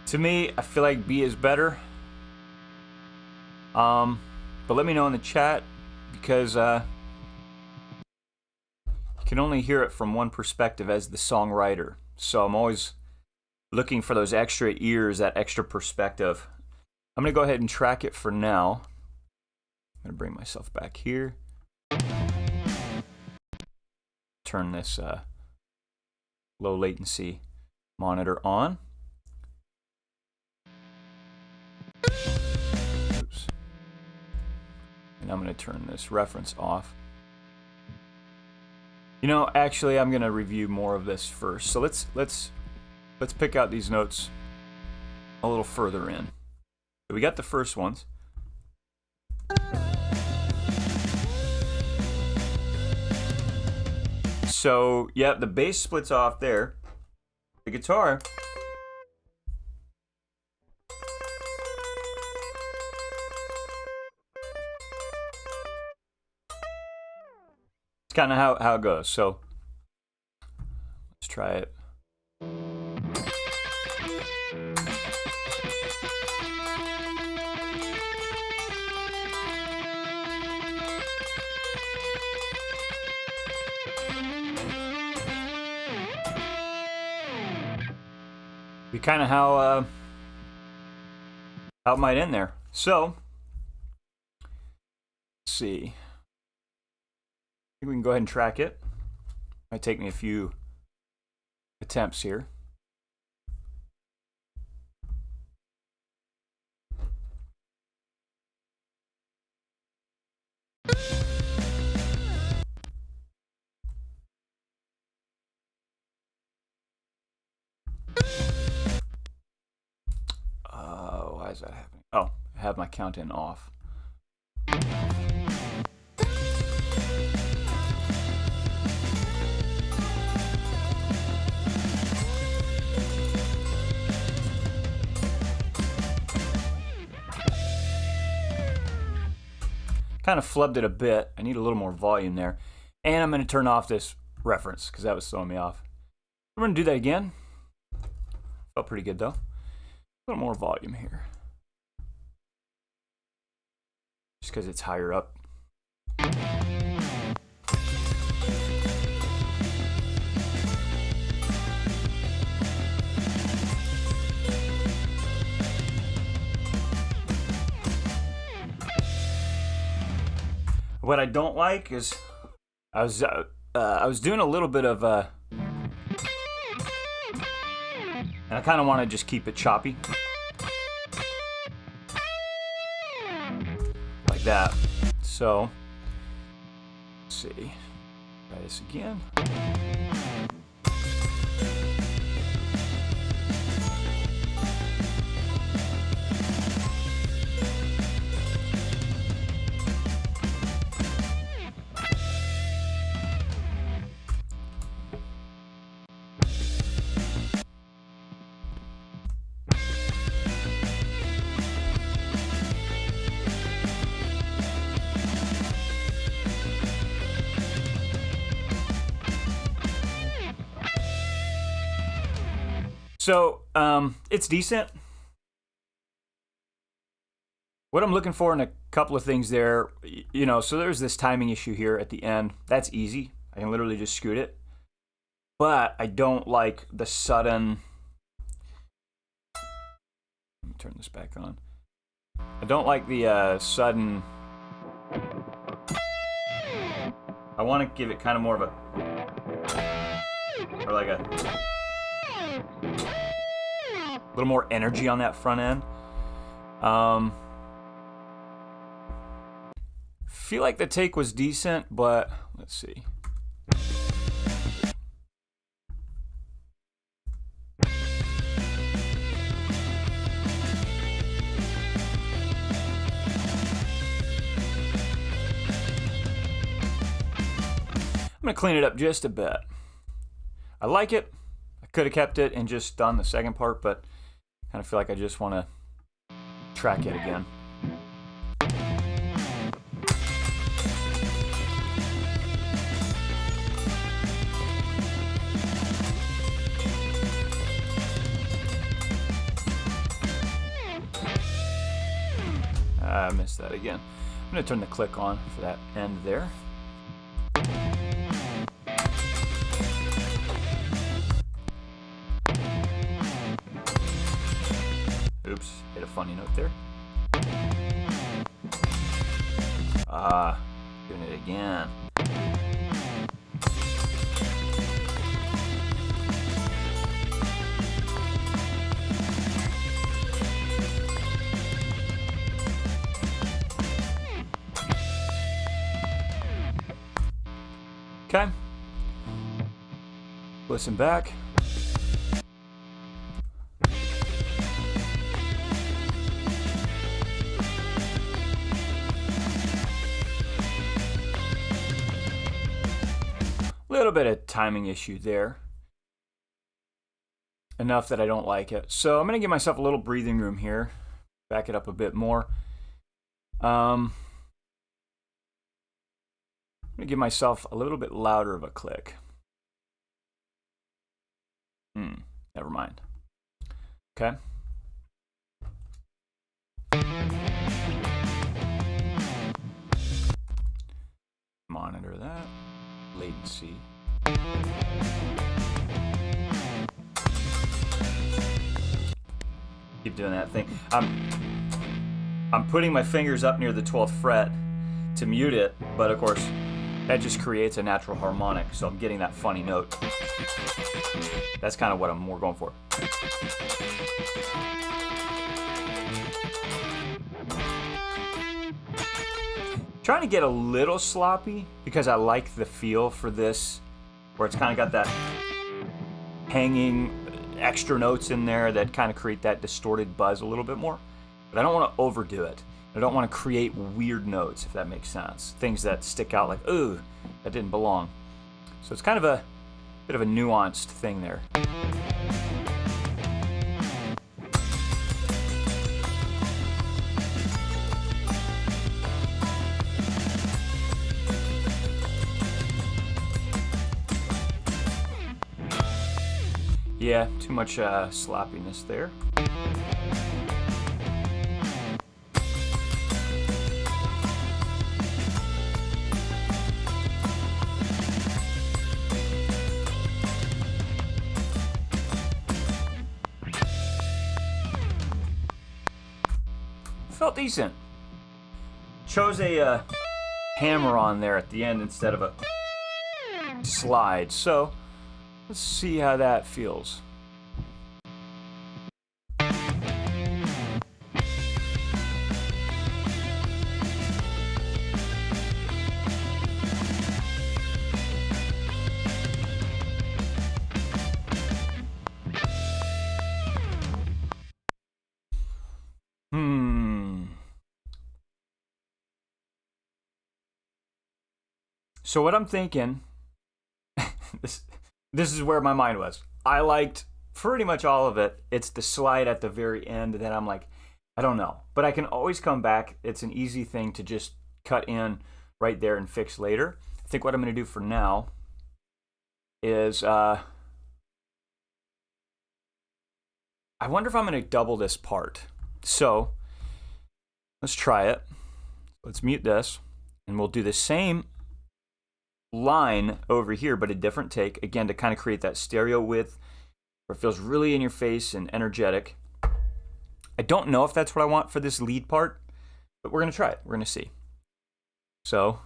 To me, I feel like B is better. But let me know in the chat, because you can only hear it from one perspective as the songwriter. So I'm always looking for those extra ears, that extra perspective. I'm going to go ahead and track it for now. I'm going to bring myself back here. Turn this low latency monitor on. Oops. And I'm going to turn this reference off. You know, actually, I'm going to review more of this first. So let's pick out these notes a little further in. So we got the first ones. So, yeah, the bass splits off there. The guitar. It's kind of how it goes. So, let's try it. Be kind of how it might end there. So, let's see. I think we can go ahead and track it. Might take me a few attempts here. Why is that happening? Oh, I have my count in off. Kind of flubbed it a bit. I need a little more volume there. And I'm going to turn off this reference because that was throwing me off. We're going to do that again. Felt pretty good though. A little more volume here. Just because it's higher up. What I don't like is I was doing a little bit of and I kind of want to just keep it choppy. Like that. So, let's see. Try this again. So, it's decent. What I'm looking for in a couple of things there, you know, so there's this timing issue here at the end. That's easy. I can literally just scoot it. But I don't like the sudden... Let me turn this back on. I don't like the sudden... I want to give it kind of more of a... Or like a... little more energy on that front end. Feel like the take was decent, but let's see. I'm gonna clean it up just a bit. I like it. I could have kept it and just done the second part, but kind of feel like I just want to track it again. I missed that again. I'm going to turn the click on for that end there. Oops, hit a funny note there. Doing it again. Okay. Listen back. Little bit of timing issue there. Enough that I don't like it. So I'm going to give myself a little breathing room here. Back it up a bit more. I'm going to give myself a little bit louder of a click. Never mind. Okay. Monitor that. Latency. Keep doing that thing. I'm putting my fingers up near the 12th fret to mute it, but of course that just creates a natural harmonic, so I'm getting that funny note. That's kind of what I'm more going for. Trying to get a little sloppy because I like the feel for this, where it's kind of got that hanging extra notes in there that kind of create that distorted buzz a little bit more. But I don't want to overdo it. I don't want to create weird notes, if that makes sense. Things that stick out like, ooh, that didn't belong. So it's kind of a bit of a nuanced thing there. Yeah, too much sloppiness there. Felt decent. Chose a hammer on there at the end instead of a slide, so let's see how that feels. So what I'm thinking, this is where my mind was. I liked pretty much all of it. It's the slide at the very end that I'm like, I don't know. But I can always come back. It's an easy thing to just cut in right there and fix later. I think what I'm going to do for now is, I wonder if I'm going to double this part. So let's try it. Let's mute this, and we'll do the same line over here, but a different take, again, to kind of create that stereo width where it feels really in your face and energetic. I don't know if that's what I want for this lead part, but we're going to try it. We're going to see. So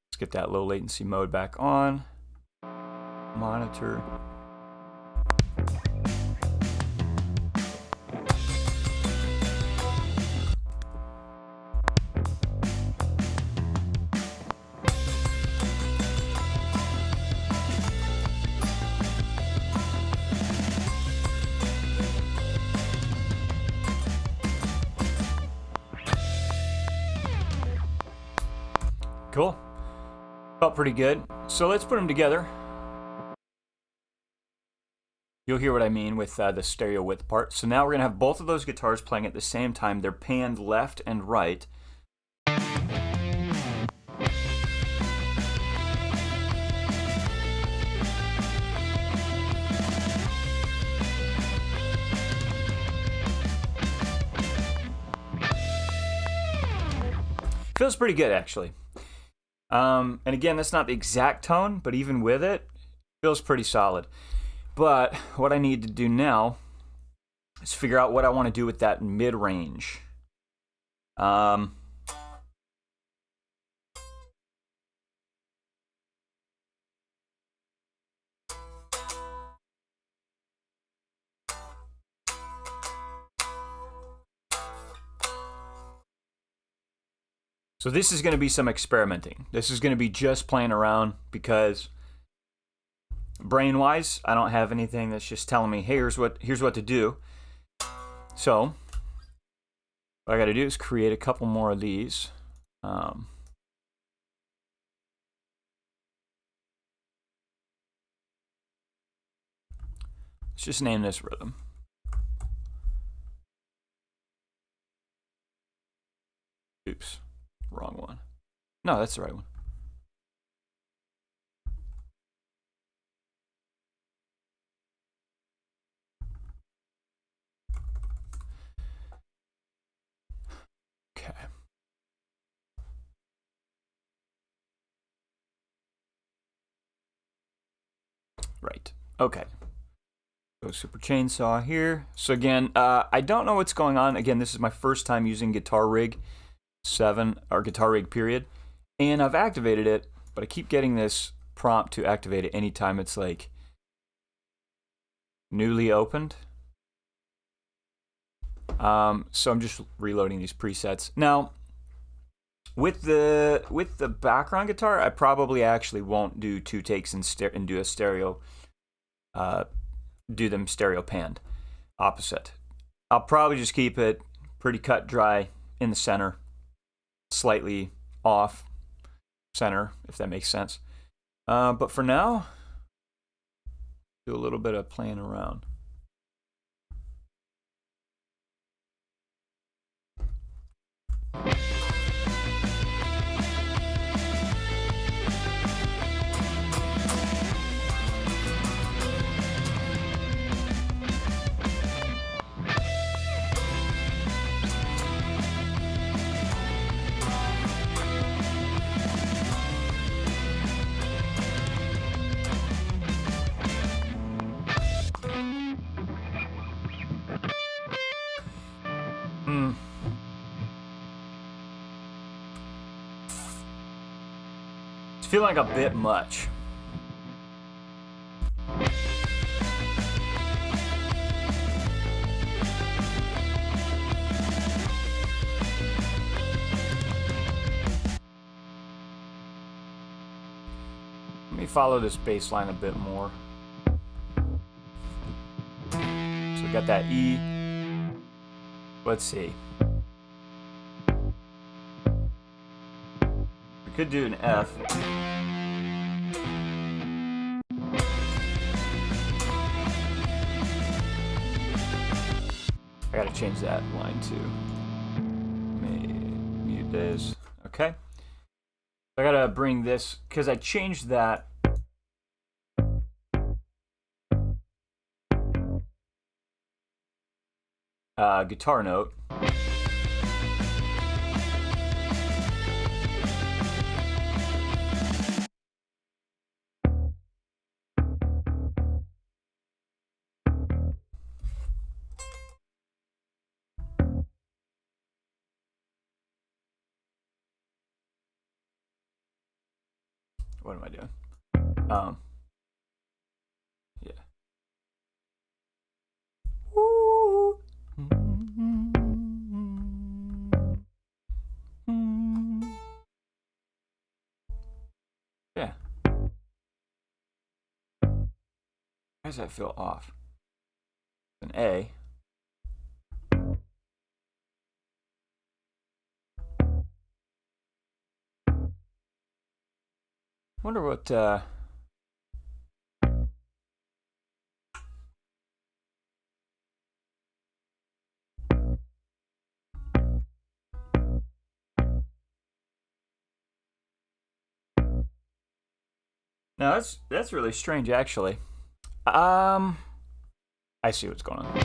let's get that low latency mode back on. Monitor. Cool. Felt pretty good. So let's put them together. You'll hear what I mean with the stereo width part. So now we're going to have both of those guitars playing at the same time. They're panned left and right. Feels pretty good, actually. And again, that's not the exact tone, but even with it, feels pretty solid. But what I need to do now is figure out what I want to do with that mid-range. So this is going to be some experimenting. This is going to be just playing around because brain-wise, I don't have anything that's just telling me, hey, here's what to do. So what I got to do is create a couple more of these. Let's just name this rhythm. Oops. Wrong one. No, that's the right one. Okay. Right. Okay. Go Super Chainsaw here. So again, I don't know what's going on. Again, this is my first time using Guitar Rig 7 or Guitar Rig period, and I've activated it, but I keep getting this prompt to activate it anytime it's like newly opened. So I'm just reloading these presets now. With the background guitar, I probably actually won't do 2 takes and do a stereo, do them stereo panned, opposite. I'll probably just keep it pretty cut dry in the center, slightly off center, if that makes sense. But for now, do a little bit of playing around. It's feeling like a bit much. Let me follow this bass line a bit more. So we got that E. Let's see. We could do an F. I gotta change that line too. Mute this. Okay. I gotta bring this, because I changed that. Guitar note. What am I doing? Yeah. Woo. Yeah. Why does that feel off? An A. Wonder what No, that's really strange actually. I see what's going on.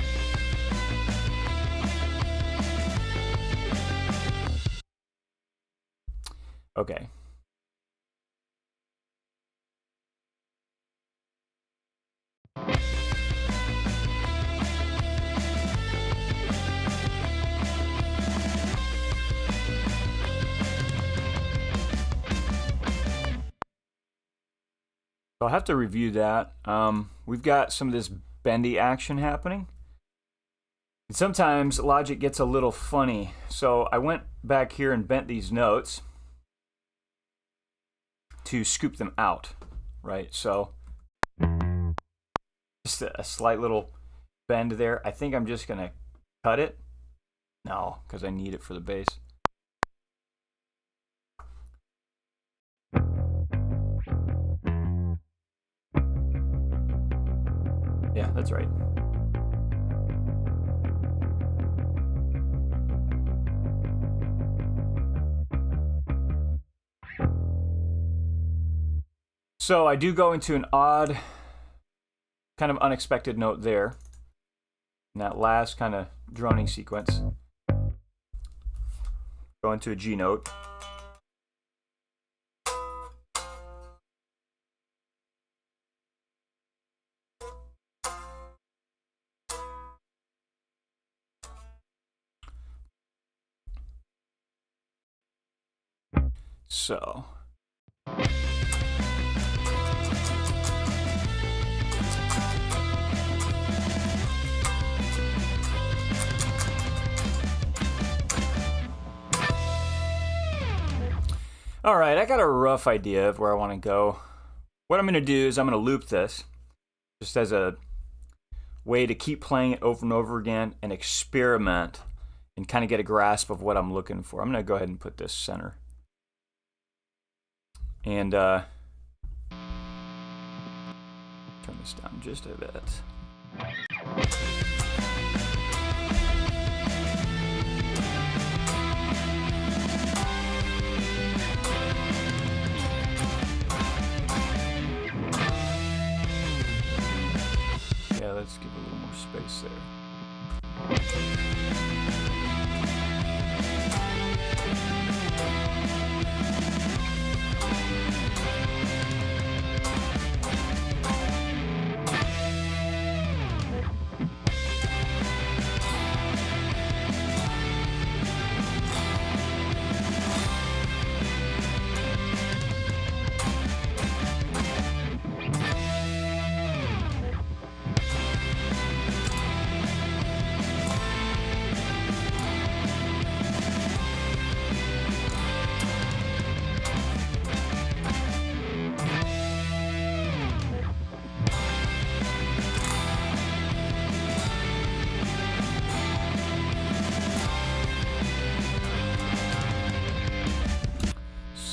Okay. So I'll have to review that. We've got some of this bendy action happening. And sometimes Logic gets a little funny. So I went back here and bent these notes to scoop them out, right? So just a slight little bend there. I think I'm just going to cut it. No, because I need it for the bass. Yeah, that's right. So I do go into an odd, kind of unexpected note there. In that last kind of droning sequence. Go into a G note. So. All right, I got a rough idea of where I want to go. What I'm going to do is I'm going to loop this just as a way to keep playing it over and over again and experiment and kind of get a grasp of what I'm looking for. I'm going to go ahead and put this center. And turn this down just a bit. Yeah, let's give a little more space there.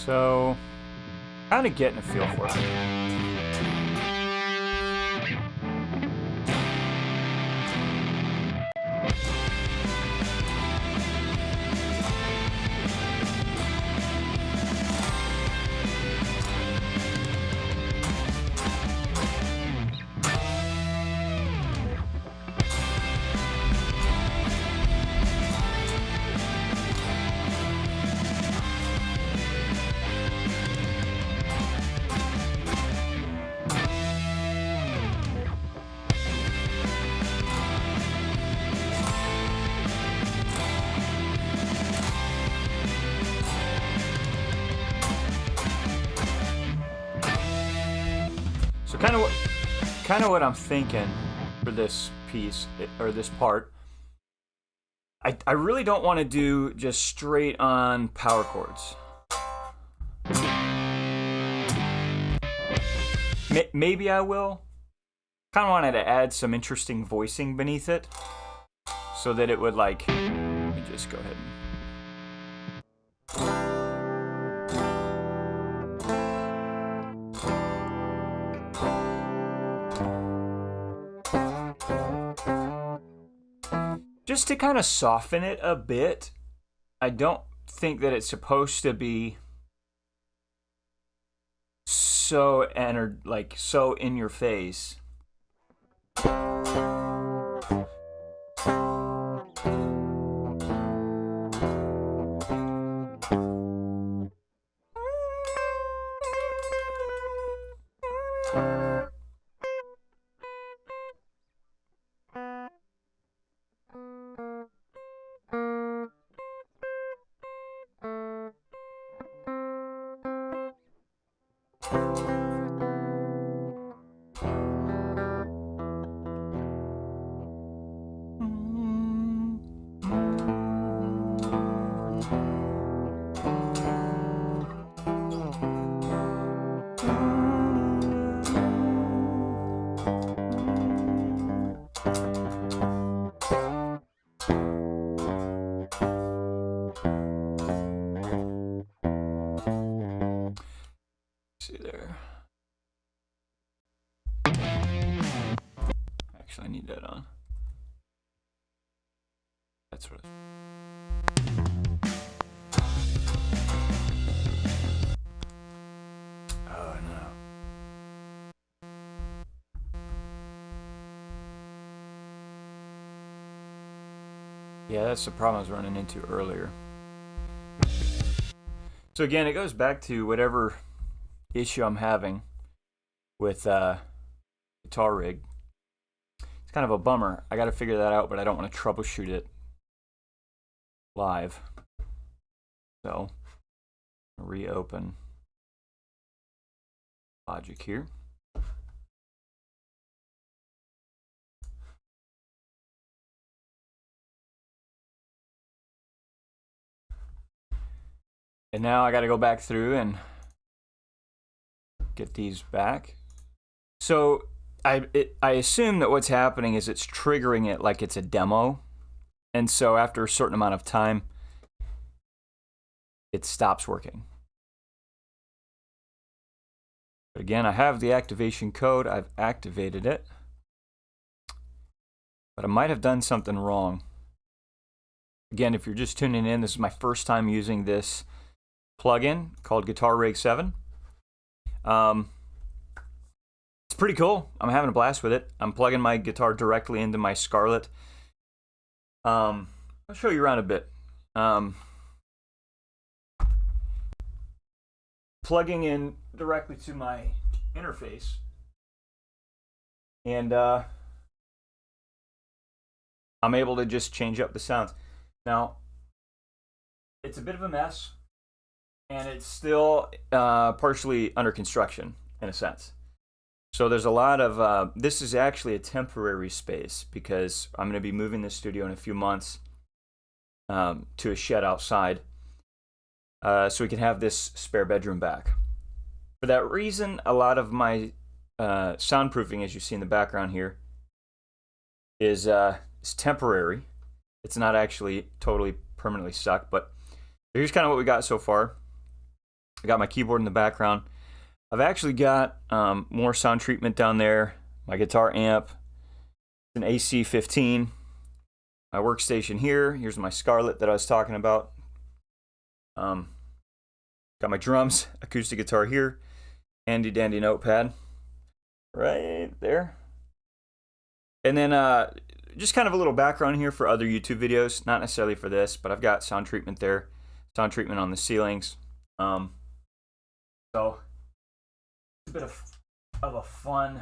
So, kind of getting a feel for it. So kind of what I'm thinking for this piece or this part. I really don't want to do just straight on power chords. Maybe I will. Kind of wanted to add some interesting voicing beneath it, so that it would like. Let me just go ahead. Just to kind of soften it a bit. I don't think that it's supposed to be so so in your face. See there. Actually, I need that on. That's what. Oh no. Yeah, that's the problem I was running into earlier. So again, it goes back to whatever issue I'm having with guitar rig. It's kind of a bummer. I got to figure that out, but I don't want to troubleshoot it live. So, reopen Logic here. And now I got to go back through and get these back. So I assume that what's happening is it's triggering it like it's a demo. And so after a certain amount of time, it stops working. But again, I have the activation code. I've activated it. But I might have done something wrong. Again, if you're just tuning in, this is my first time using this plugin called Guitar Rig 7. It's pretty cool. I'm having a blast with it. I'm plugging my guitar directly into my Scarlett. I'll show you around a bit. Plugging in directly to my interface. And I'm able to just change up the sounds. Now, it's a bit of a mess. And it's still partially under construction, in a sense. So there's a lot of, this is actually a temporary space because I'm going to be moving this studio in a few months to a shed outside so we can have this spare bedroom back. For that reason, a lot of my soundproofing, as you see in the background here, is temporary. It's not actually totally permanently stuck, but here's kind of what we got so far. I got my keyboard in the background. I've actually got more sound treatment down there. My guitar amp, an AC-15. My workstation here. Here's my Scarlett that I was talking about. Got my drums, acoustic guitar here. Handy dandy notepad right there. And then just kind of a little background here for other YouTube videos. Not necessarily for this, but I've got sound treatment there. Sound treatment on the ceilings. So a bit of a fun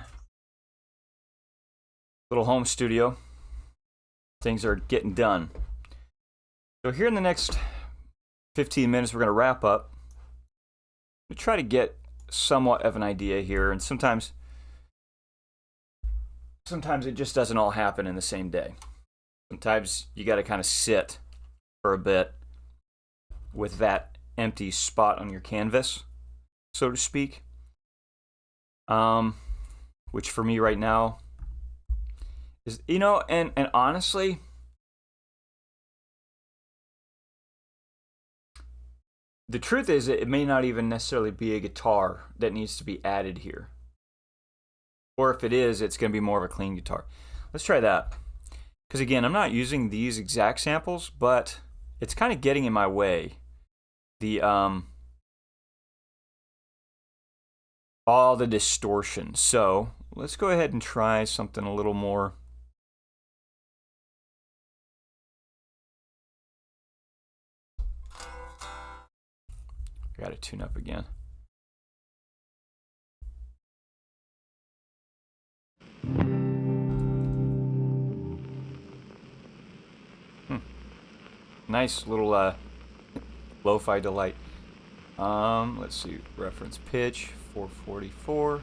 little home studio. Things are getting done. So here in the next 15 minutes, we're going to wrap up. We try to get somewhat of an idea here, and sometimes it just doesn't all happen in the same day. Sometimes you got to kind of sit for a bit with that empty spot on your canvas, so to speak. Which for me right now is, you know, and honestly, the truth is it may not even necessarily be a guitar that needs to be added here. Or if it is, it's going to be more of a clean guitar. Let's try that. Because again, I'm not using these exact samples, but it's kind of getting in my way. The all the distortion. So let's go ahead and try something a little more. I got to tune up again. Nice little lo-fi delight. Let's see, reference pitch 444.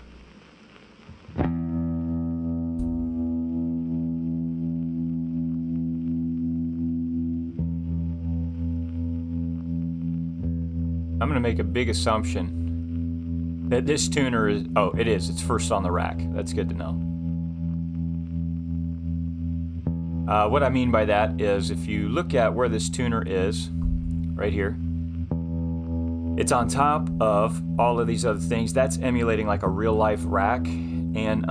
I'm gonna make a big assumption that this tuner is, oh, it is, it's first on the rack. That's good to know. What I mean by that is if you look at where this tuner is, right here, it's on top of all of these other things. That's emulating like a real life rack, and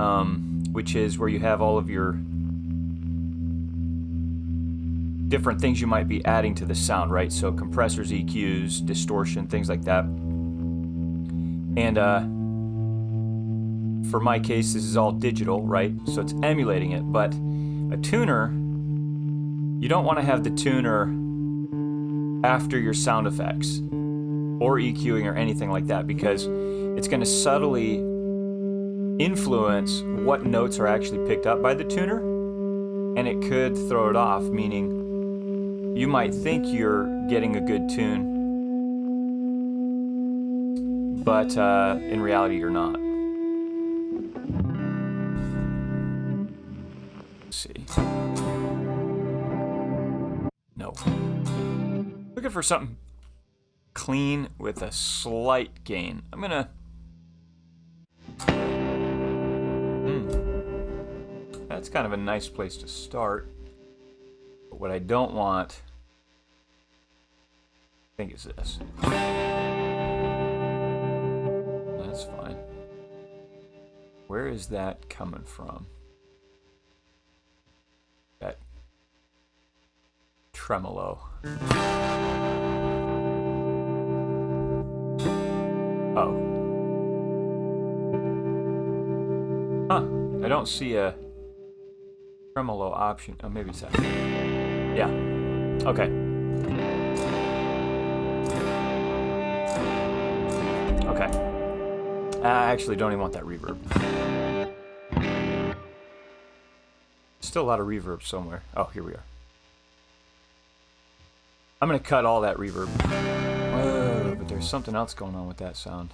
which is where you have all of your different things you might be adding to the sound, right? So compressors, EQs, distortion, things like that. And for my case, this is all digital, right? So it's emulating it. But a tuner, you don't want to have the tuner after your sound effects or EQing or anything like that, because it's going to subtly influence what notes are actually picked up by the tuner, and it could throw it off, meaning you might think you're getting a good tune, but in reality you're not. Let's see. No. Looking for something clean with a slight gain. I'm gonna... That's kind of a nice place to start. But what I don't want, I think, is this. That's fine. Where is that coming from? That tremolo. Oh. Huh. I don't see a tremolo option. Oh, maybe it's that. Yeah. Okay. Okay. I actually don't even want that reverb. Still a lot of reverb somewhere. Oh, here we are. I'm gonna cut all that reverb. Whoa, but there's something else going on with that sound.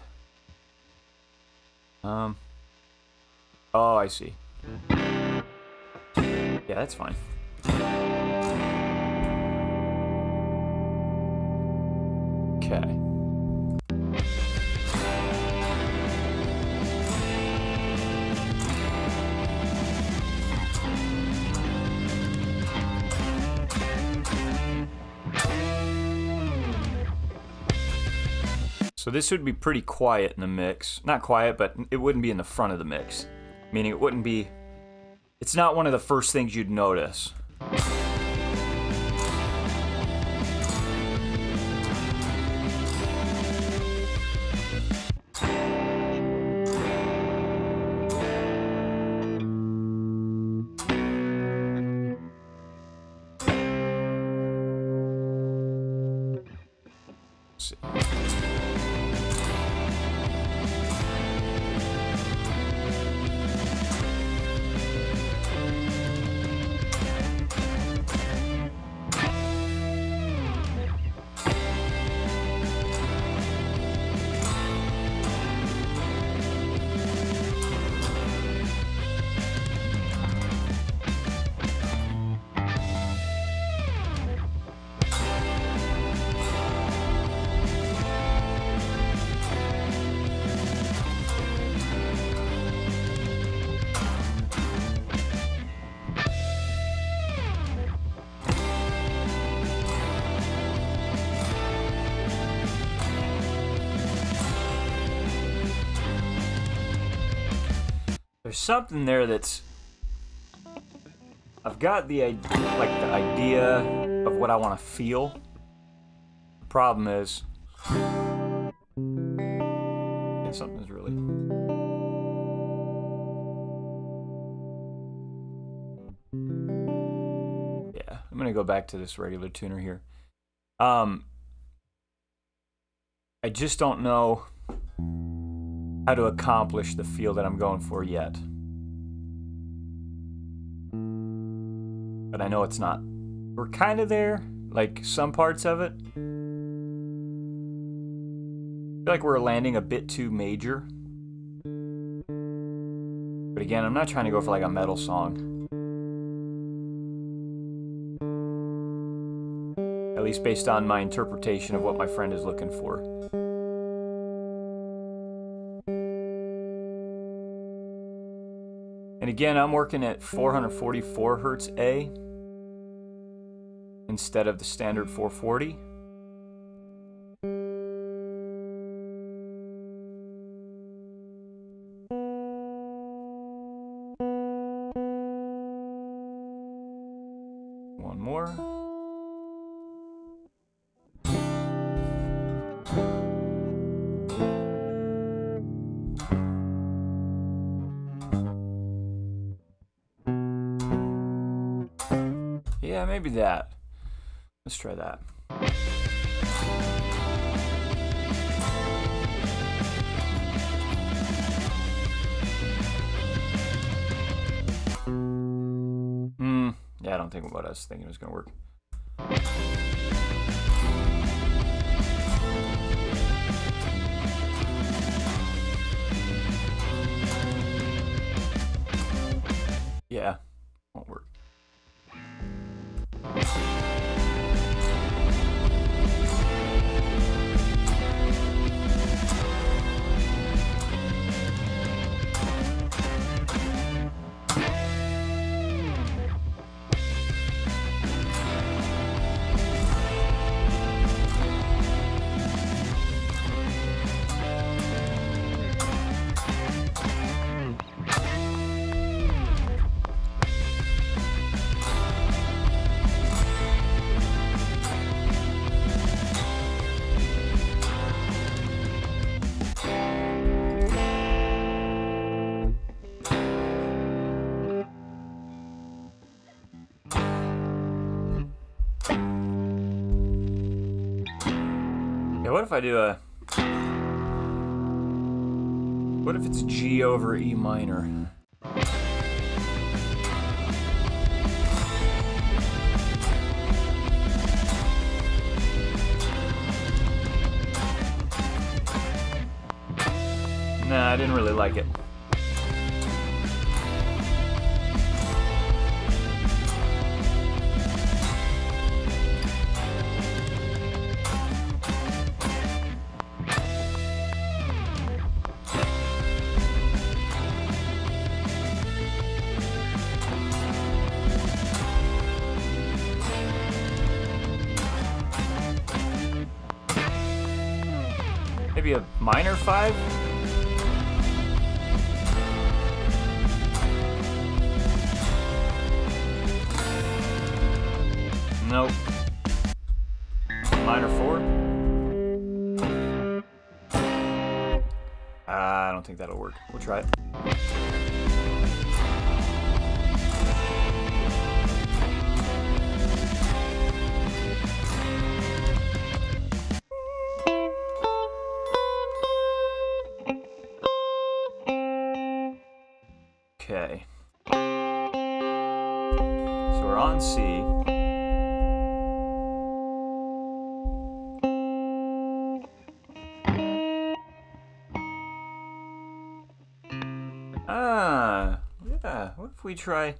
Oh, I see. Yeah, that's fine. Okay. So this would be pretty quiet in the mix. Not quiet, but it wouldn't be in the front of the mix. Meaning it wouldn't be... It's not one of the first things you'd notice. Let's see. There's something there that's... I've got the idea of what I want to feel. The problem is... Yeah, something's really... Yeah, I'm gonna go back to this regular tuner here. I just don't know how to accomplish the feel that I'm going for yet. But I know it's not. We're kind of there, like some parts of it. I feel like we're landing a bit too major. But again, I'm not trying to go for like a metal song. At least based on my interpretation of what my friend is looking for. And again, I'm working at 444 hertz A, instead of the standard 440. One more. Yeah, maybe that. Let's try that. Yeah, I don't think what I was thinking was going to work. Yeah, won't work. Yeah, what if I do a... What if it's G over E minor? Nah, I didn't really like it. Maybe a minor 5? Nope. Minor 4? I don't think that'll work. We'll try it. Okay. So we're on C. Yeah. What if we try...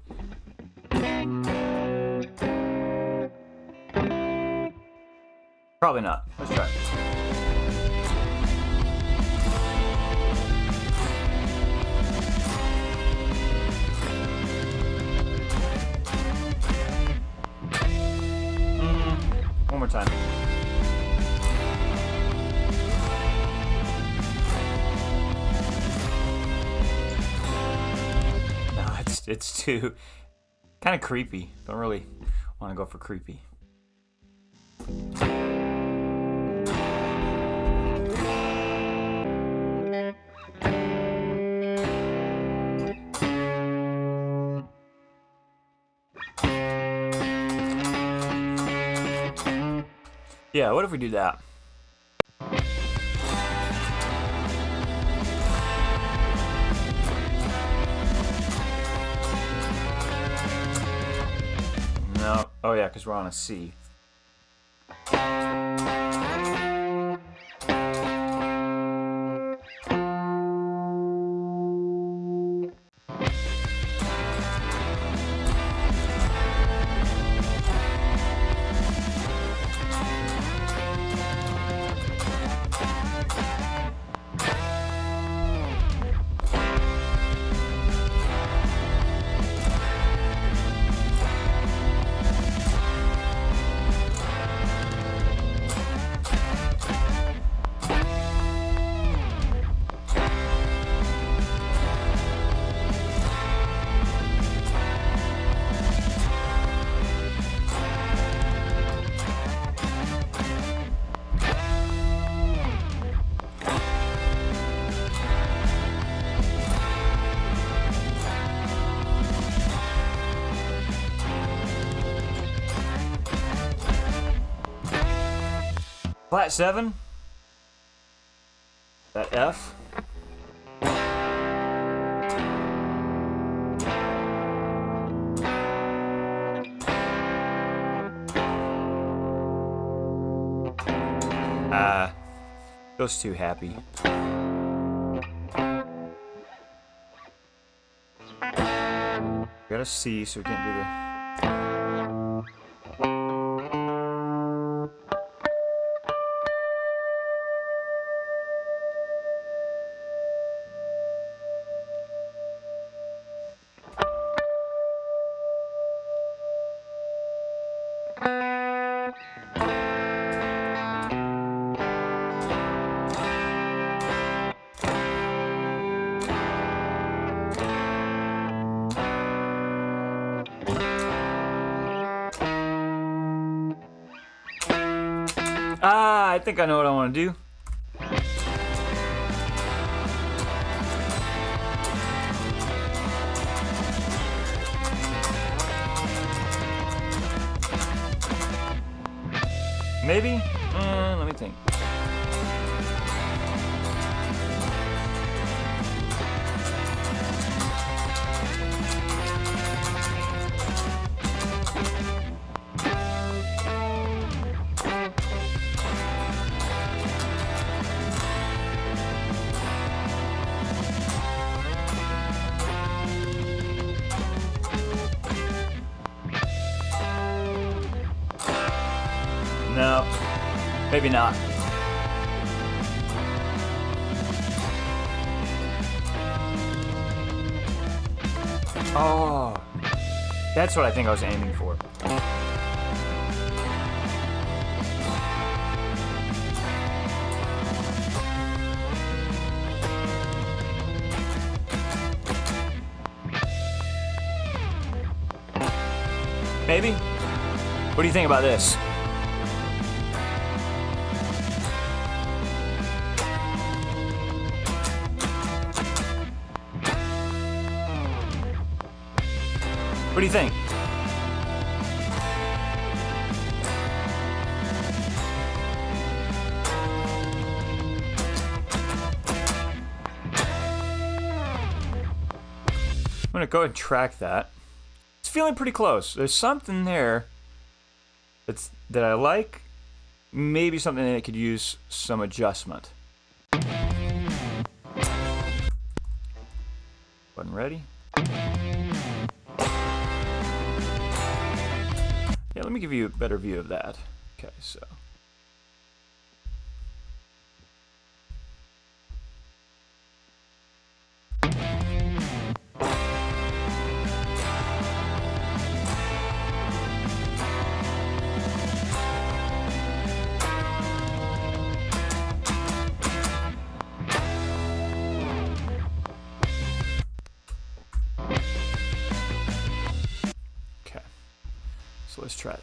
Probably not. Let's try. One more time. No, it's too kind of creepy. Don't really want to go for creepy. Yeah, what if we do that? No. Oh yeah, because we're on a C. Flat 7. That F. Feels too happy. Got a C, so we can't do the... I think I know what I want to do. Maybe? Let me think. No, maybe not. Oh, that's what I think I was aiming for. Maybe? What do you think about this? What do you think? I'm gonna go ahead and track that. It's feeling pretty close. There's something there that I like. Maybe something that could use some adjustment. Button ready. Yeah, let me give you a better view of that. Okay, so. So let's try that.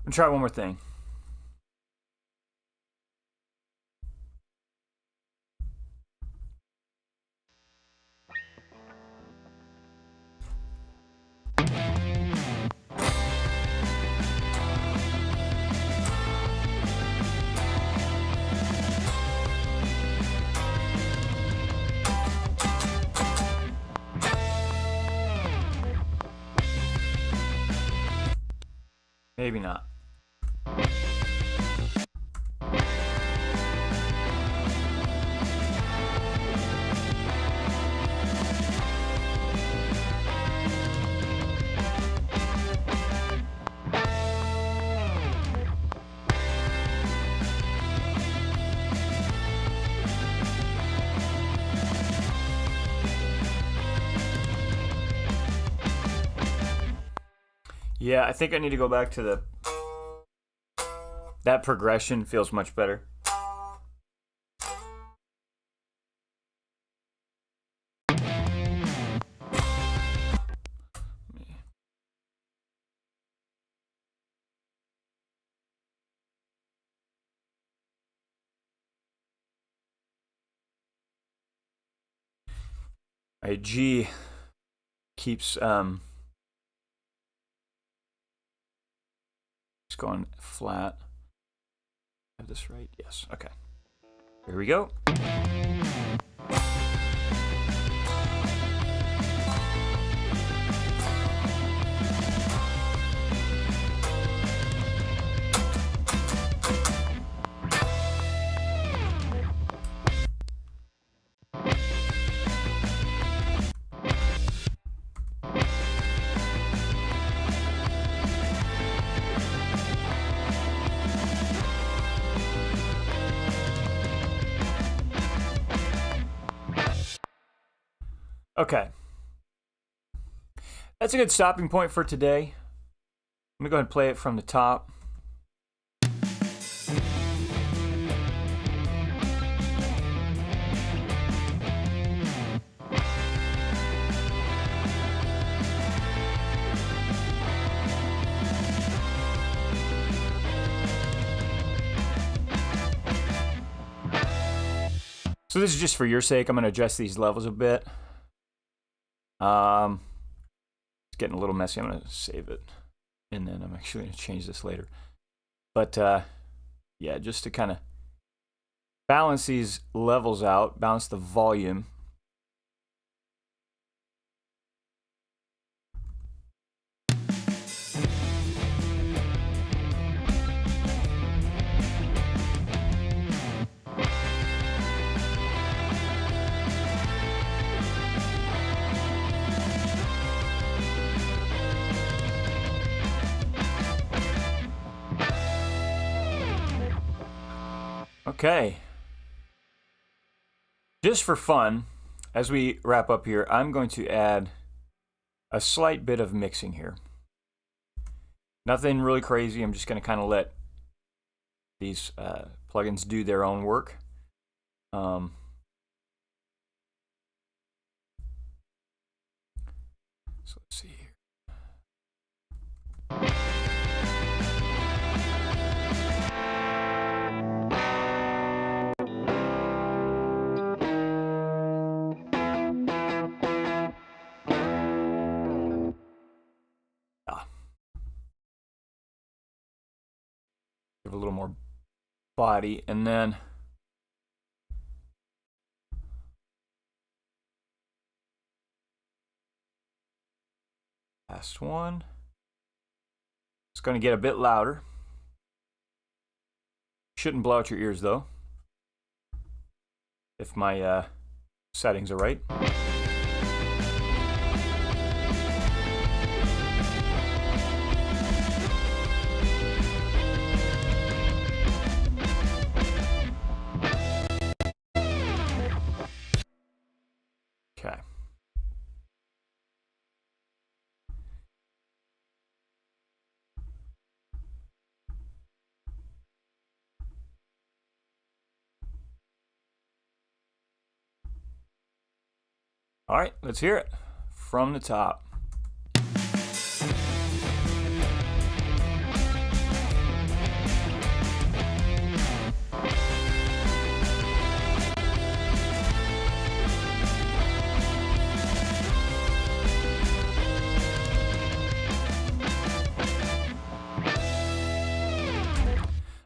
I'm gonna try one more thing. Maybe not. Yeah, I think I need to go back to that progression feels much better. My G keeps it's going flat. Have this right? Yes. Okay. Here we go. Okay. That's a good stopping point for today. Let me go ahead and play it from the top. So this is just for your sake. I'm going to adjust these levels a bit. It's getting a little messy. I'm going to save it, and then I'm actually going to change this later. But yeah, just to kind of balance these levels out, balance the volume. Okay. Just for fun, as we wrap up here, I'm going to add a slight bit of mixing here. Nothing really crazy. I'm just going to kind of let these plugins do their own work. So let's see here. Give a little more body, and then last one. It's going to get a bit louder. Shouldn't blow out your ears though, if my settings are right. Okay. All right, let's hear it from the top.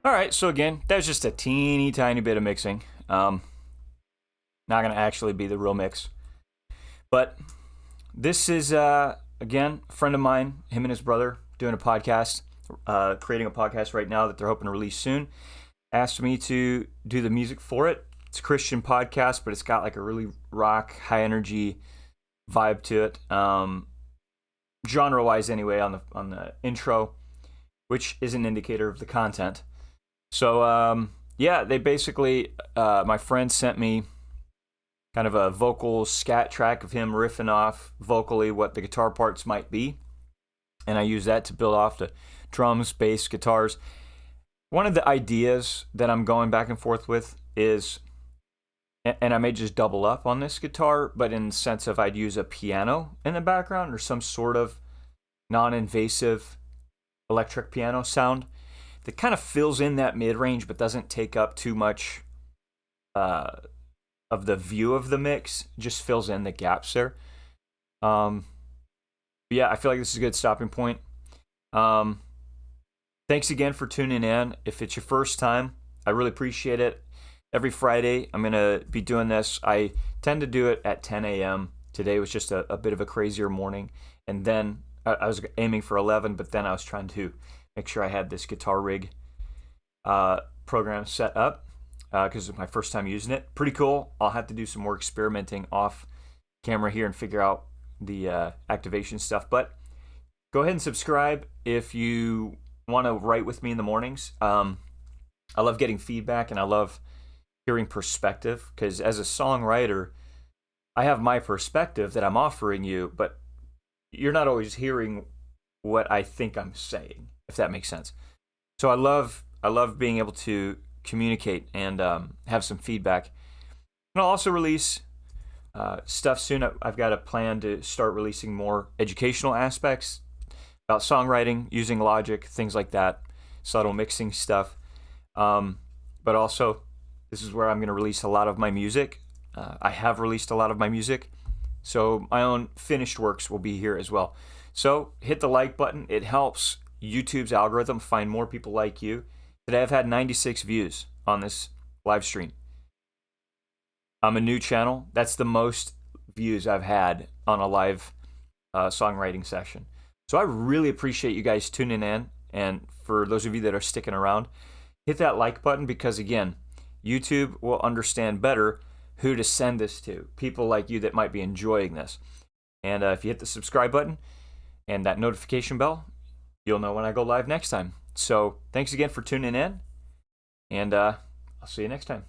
All right, so again, that's just a teeny tiny bit of mixing. Not going to actually be the real mix. But this is, again, a friend of mine, him and his brother, doing a podcast, creating a podcast right now that they're hoping to release soon. Asked me to do the music for it. It's a Christian podcast, but it's got like a really rock, high energy vibe to it. Genre-wise anyway, on the intro, which is an indicator of the content. So, yeah, they basically, my friend sent me kind of a vocal scat track of him riffing off vocally what the guitar parts might be. and I use that to build off the drums, bass, guitars. One of the ideas that I'm going back and forth with is, and I may just double up on this guitar, but in the sense of I'd use a piano in the background or some sort of non-invasive electric piano sound that kind of fills in that mid-range but doesn't take up too much of the view of the mix, just fills in the gaps there. Yeah, I feel like this is a good stopping point. Thanks again for tuning in. If it's your first time, I really appreciate it. Every Friday, I'm going to be doing this. I tend to do it at 10 a.m. Today was just a bit of a crazier morning. And then I was aiming for 11, but then I was trying to make sure I had this guitar rig program set up because it's my first time using it. Pretty cool. I'll have to do some more experimenting off camera here and figure out the activation stuff. But go ahead and subscribe if you want to write with me in the mornings. I love getting feedback and I love hearing perspective, because as a songwriter, I have my perspective that I'm offering you, but you're not always hearing what I think I'm saying, if that makes sense. So I love being able to communicate and have some feedback. And I'll also release stuff soon. I've got a plan to start releasing more educational aspects about songwriting, using Logic, things like that, subtle mixing stuff. But also, this is where I'm going to release a lot of my music. I have released a lot of my music, so my own finished works will be here as well. So hit the like button. It helps YouTube's algorithm find more people like you. Today I've had 96 views on this live stream. I'm a new channel. That's the most views I've had on a live songwriting session. So I really appreciate you guys tuning in, and for those of you that are sticking around, hit that like button, because again, YouTube will understand better who to send this to, people like you that might be enjoying this. And if you hit the subscribe button and that notification bell, you'll know when I go live next time. So thanks again for tuning in, and I'll see you next time.